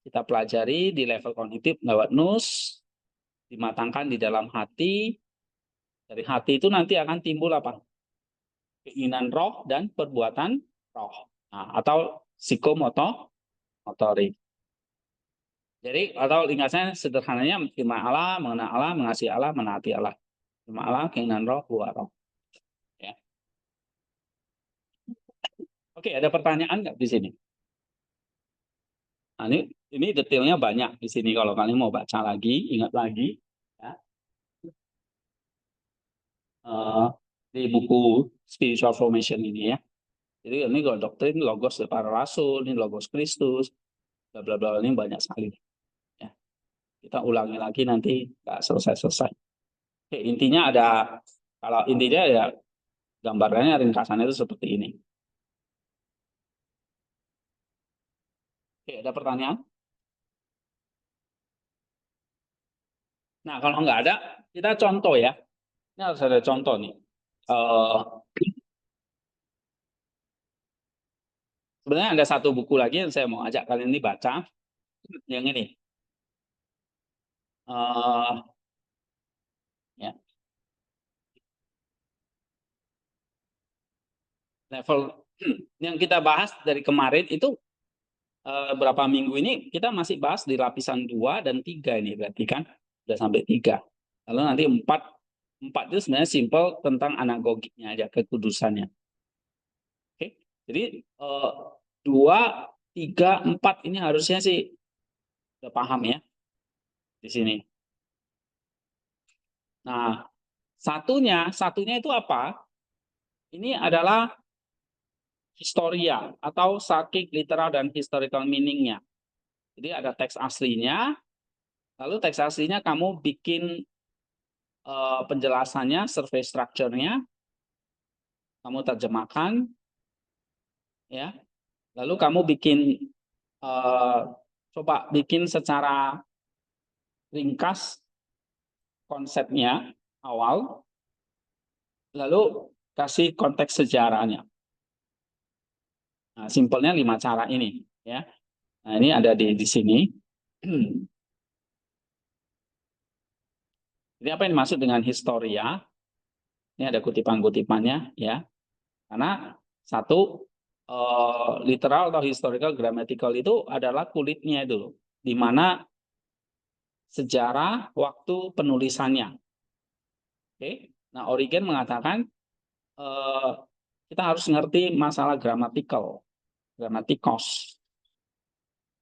kita pelajari di level kognitif lewat nus, dimatangkan di dalam hati. Dari hati itu nanti akan timbul apa? Keinginan roh dan perbuatan roh. Nah, atau psikomotorik. Jadi atau ringkasnya sederhananya firman Allah, mengenal Allah, mengasihi Allah, menaati Allah. Firman Allah, keinginan roh, buah roh. Ya. Oke, ada pertanyaan nggak di sini? Nah, ini detailnya banyak di sini kalau kalian mau baca lagi, ingat lagi. Ya. Di buku Spiritual Formation ini ya. Jadi ini kalau doktrin logos para rasul, ini logos Kristus, bla bla bla ini banyak sekali. Ya. Kita ulangi lagi nanti nggak selesai-selesai. Oke, intinya ada kalau intinya ya gambarnya ringkasannya itu seperti ini. Oke, ada pertanyaan? Nah, kalau nggak ada, kita contoh ya. Ini harus ada contoh nih. Sebenarnya ada satu buku lagi yang saya mau ajak kalian ini baca. Yang ini. Ya. Level yang kita bahas dari kemarin itu berapa minggu ini kita masih bahas di lapisan 2 dan 3 ini berarti kan sudah sampai 3. Lalu nanti 4 itu sebenarnya simpel tentang anagogiknya aja, kekudusannya. Oke. Jadi 2, 3, 4 ini harusnya sih udah paham ya di sini. Nah, satunya itu apa? Ini adalah historia atau saking literal dan historical meaning-nya. Jadi ada teks aslinya, lalu teks aslinya kamu bikin penjelasannya, survei structure-nya, kamu terjemahkan, ya. Lalu kamu bikin coba bikin secara ringkas konsepnya awal, lalu kasih konteks sejarahnya. Nah, simpelnya 5 cara ini, ya. Nah, ini ada di sini. Jadi apa yang dimaksud dengan historia? Ini ada kutipan-kutipannya, ya. Karena satu literal atau historical grammatical itu adalah kulitnya itu, di mana sejarah waktu penulisannya. Oke. Nah, Origen mengatakan kita harus ngerti masalah gramatikal, gramatikos.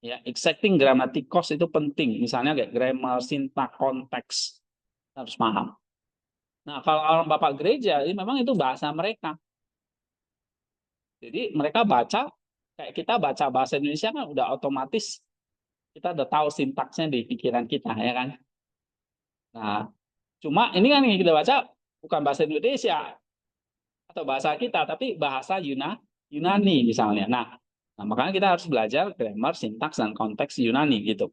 Ya, exacting gramatikos itu penting. Misalnya kayak grammar, sintak, konteks harus paham. Nah, kalau orang bapak gereja, ini memang itu bahasa mereka. Jadi mereka baca kayak kita baca bahasa Indonesia kan udah otomatis kita udah tahu sintaksnya di pikiran kita, ya kan? Nah, cuma ini kan yang kita baca bukan bahasa Indonesia. atau bahasa kita, tapi bahasa Yunani misalnya. Nah, makanya kita harus belajar grammar, sintaks, dan konteks Yunani gitu.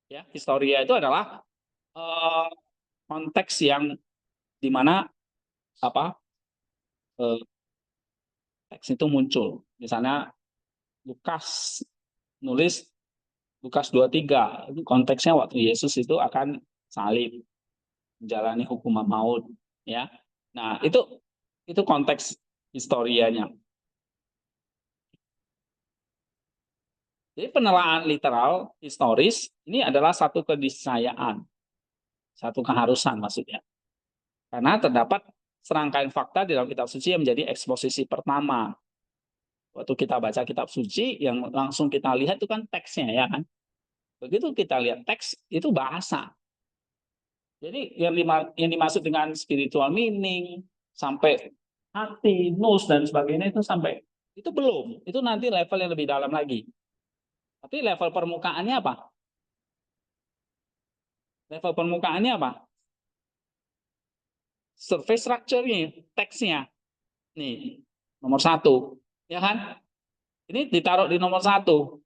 Ya, historia itu adalah konteks yang dimana apa teks itu muncul. Misalnya Lukas nulis Lukas 23, itu konteksnya waktu Yesus itu akan salib, menjalani hukuman maut, ya. Nah, itu konteks historianya. Jadi penelaan literal historis ini adalah satu keniscayaan, satu keharusan maksudnya. Karena terdapat serangkaian fakta di dalam kitab suci yang menjadi eksposisi pertama. Waktu kita baca kitab suci, yang langsung kita lihat itu kan teksnya, ya kan. Begitu kita lihat teks, itu bahasa. Jadi yang dimaksud dengan spiritual meaning, sampai hati, nus, dan sebagainya itu sampai, itu belum. Itu nanti level yang lebih dalam lagi. Tapi level permukaannya apa? Level permukaannya apa? Surface structure-nya, teksnya. Nih, nomor 1. Ya kan? Ini ditaruh di nomor 1.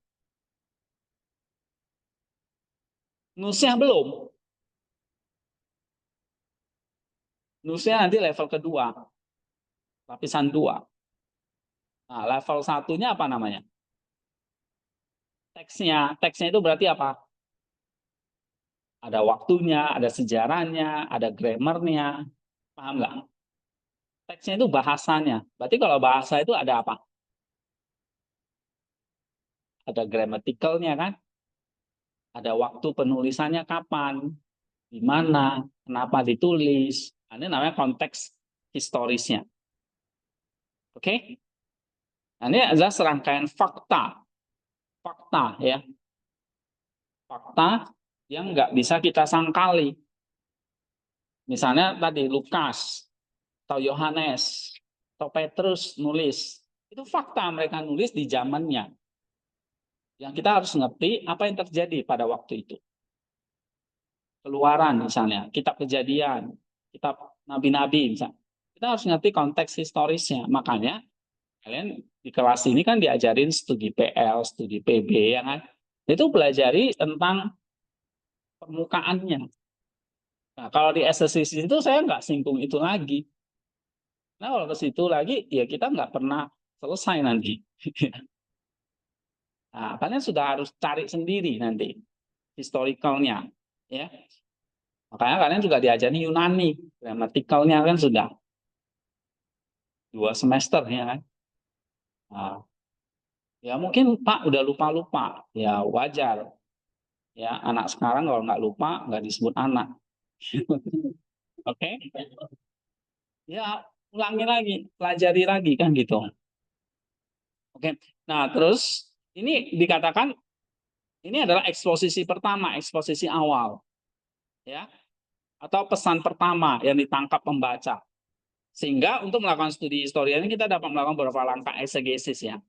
Nusnya belum. Nusnya nanti level kedua. Lapisan 2. Nah, level 1-nya apa namanya? Teksnya. Teksnya itu berarti apa? Ada waktunya, ada sejarahnya, ada grammarnya. Paham nggak? Teksnya itu bahasanya. Berarti kalau bahasa itu ada apa? Ada grammaticalnya kan? Ada waktu penulisannya kapan, di mana, kenapa ditulis. Nah, ini namanya konteks historisnya. Oke? Nah, ini adalah serangkaian fakta. Fakta ya. Fakta yang nggak bisa kita sangkali. Misalnya tadi Lukas, atau Yohanes, atau Petrus nulis. Itu fakta mereka nulis di zamannya. Yang kita harus ngerti apa yang terjadi pada waktu itu. Keluaran misalnya, kitab Kejadian, kitab nabi-nabi misalnya. Kita harus ngerti konteks historisnya. Makanya kalian di kelas ini kan diajarin studi PL, studi PB, ya kan? Itu pelajari tentang permukaannya. Nah, kalau di SSC itu saya nggak singgung itu lagi. Nah, kalau ke situ lagi, ya kita nggak pernah selesai nanti. Nah, kalian sudah harus cari sendiri nanti historicalnya, ya. Makanya kalian juga diajari Yunani, gramatikalnya kan sudah 2 semester, ya kan. Nah, ya mungkin Pak udah lupa-lupa, ya wajar. Ya anak sekarang kalau nggak lupa nggak disebut anak. Oke, ya ulangi lagi, pelajari lagi kan gitu. Oke, nah terus ini dikatakan ini adalah eksposisi pertama, eksposisi awal, ya, atau pesan pertama yang ditangkap pembaca. Sehingga untuk melakukan studi historia ini kita dapat melakukan beberapa langkah eksegesis ya.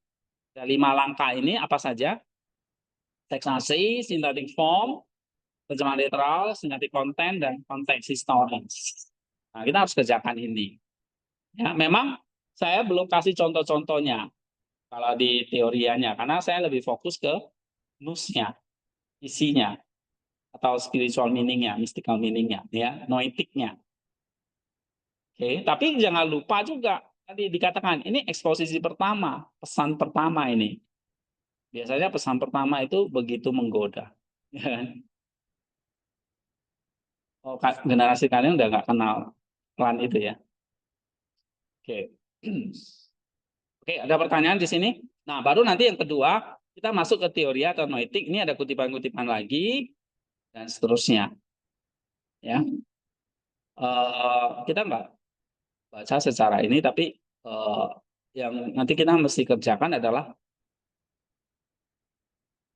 Ada 5 langkah ini apa saja? Teksasi, synthetic form, terjemahan literal, sintaktik konten, dan konteks historis. Nah, kita harus kerjakan ini. Ya, memang saya belum kasih contoh-contohnya kalau di teorianya, karena saya lebih fokus ke nusnya, isinya, atau spiritual meaningnya, mystical meaningnya, ya, noetiknya. Oke, tapi jangan lupa juga tadi dikatakan ini eksposisi pertama, pesan pertama ini. Biasanya pesan pertama itu begitu menggoda. Oh, generasi kalian udah nggak kenal klan itu ya. Oke. Oke, ada pertanyaan di sini? Nah, baru nanti yang kedua, kita masuk ke teori atau noetik. Ini ada kutipan-kutipan lagi, dan seterusnya. Ya, kita nggak baca secara ini, tapi yang nanti kita mesti kerjakan adalah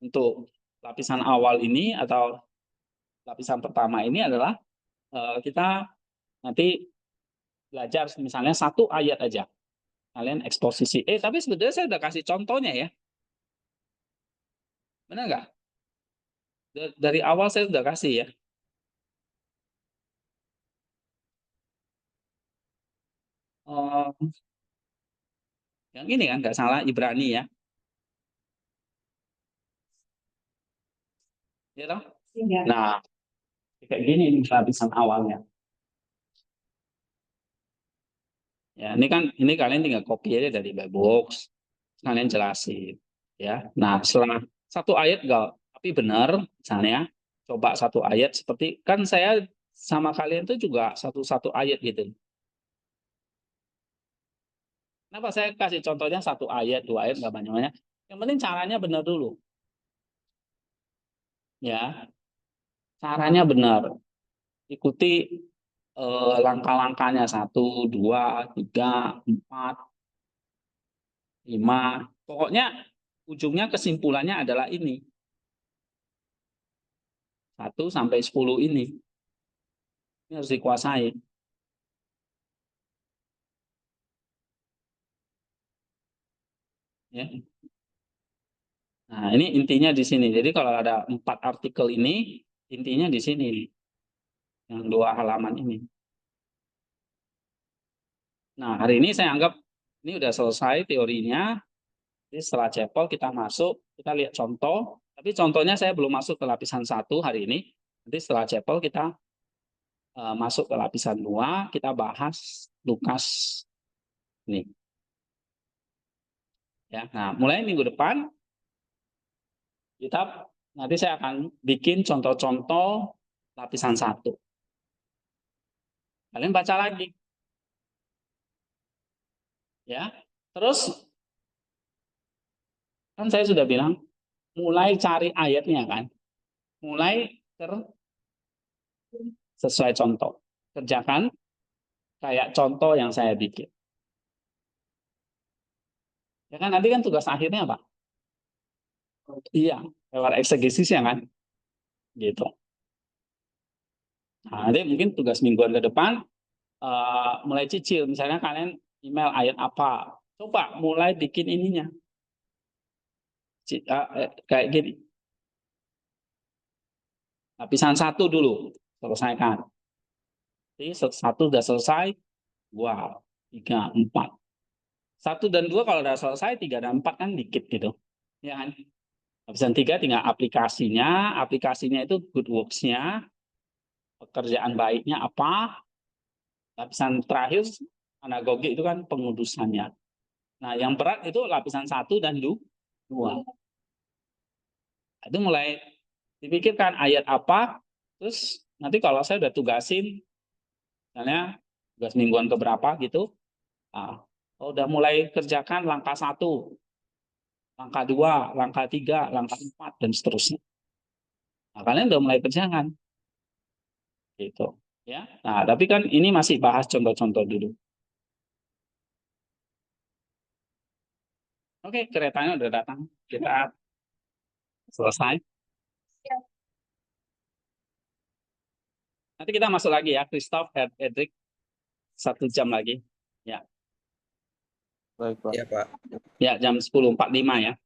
untuk lapisan awal ini atau lapisan pertama ini adalah kita nanti belajar misalnya 1 ayat aja. Kalian eksposisi. Tapi sebetulnya saya udah kasih contohnya ya. Benar nggak? Dari awal saya sudah kasih ya. yang ini kan nggak salah Ibrani ya. Ya toh? Iya. Nah, kayak gini ini lapisan awalnya. Ya, ini kalian tinggal copy aja dari Box, kalian jelasin, ya. Nah, setelah satu ayat enggak, tapi benar, misalnya, coba satu ayat seperti kan saya sama kalian itu juga satu ayat gitu. Kenapa saya kasih contohnya satu ayat, dua ayat nggak banyak-banyak. Yang penting caranya benar dulu, ya. Caranya benar, ikuti langkah-langkahnya 1, 2, 3, 4, 5. Pokoknya ujungnya kesimpulannya adalah ini. 1 sampai 10 ini. Ini harus dikuasai. Ya. Nah, ini intinya di sini. Jadi kalau ada 4 artikel ini, intinya di sini. Yang 2 halaman ini. Nah, hari ini saya anggap ini udah selesai teorinya. Jadi setelah cepol kita masuk, kita lihat contoh. Tapi contohnya saya belum masuk ke lapisan 1 hari ini. Nanti setelah cepol kita masuk ke lapisan 2, kita bahas Lukas ini. Ya, nah mulai minggu depan kita nanti saya akan bikin contoh-contoh lapisan 1. Kalian baca lagi. Ya. Terus kan saya sudah bilang mulai cari ayatnya kan. Mulai sesuai contoh. Kerjakan kayak contoh yang saya bikin. Ya kan nanti kan tugas akhirnya apa? Iya, lewat eksegesis ya kan? Gitu. Nah, nanti mungkin tugas mingguan ke depan mulai cicil. Misalnya kalian email ayat apa? Coba mulai bikin ininya. Kayak gini. Lapisan 1 dulu selesaikan. Jadi 1 sudah selesai, 2, 3, 4. 1 dan 2 kalau sudah selesai, 3 dan 4 kan dikit gitu. Ya kan? Lapisan 3 tinggal aplikasinya. Aplikasinya itu good works-nya. Pekerjaan baiknya apa. Lapisan terakhir anagogi itu kan pengudusannya. Nah, yang berat itu lapisan 1 dan 2. Itu mulai dipikirkan ayat apa, terus nanti kalau saya udah tugasin, misalnya tugas mingguan keberapa gitu, udah mulai kerjakan langkah 1, langkah 2, langkah 3, langkah 4, dan seterusnya. Nah, kalian udah mulai kerjakan. Gitu. Ya. Nah, tapi kan ini masih bahas contoh-contoh dulu. Oke, keretanya udah datang. Kita selesai. Nanti kita masuk lagi ya, Christoph, Edric, 1 jam lagi. Ya. Baik, Pak. Ya, Pak. Ya, jam 10.45 ya.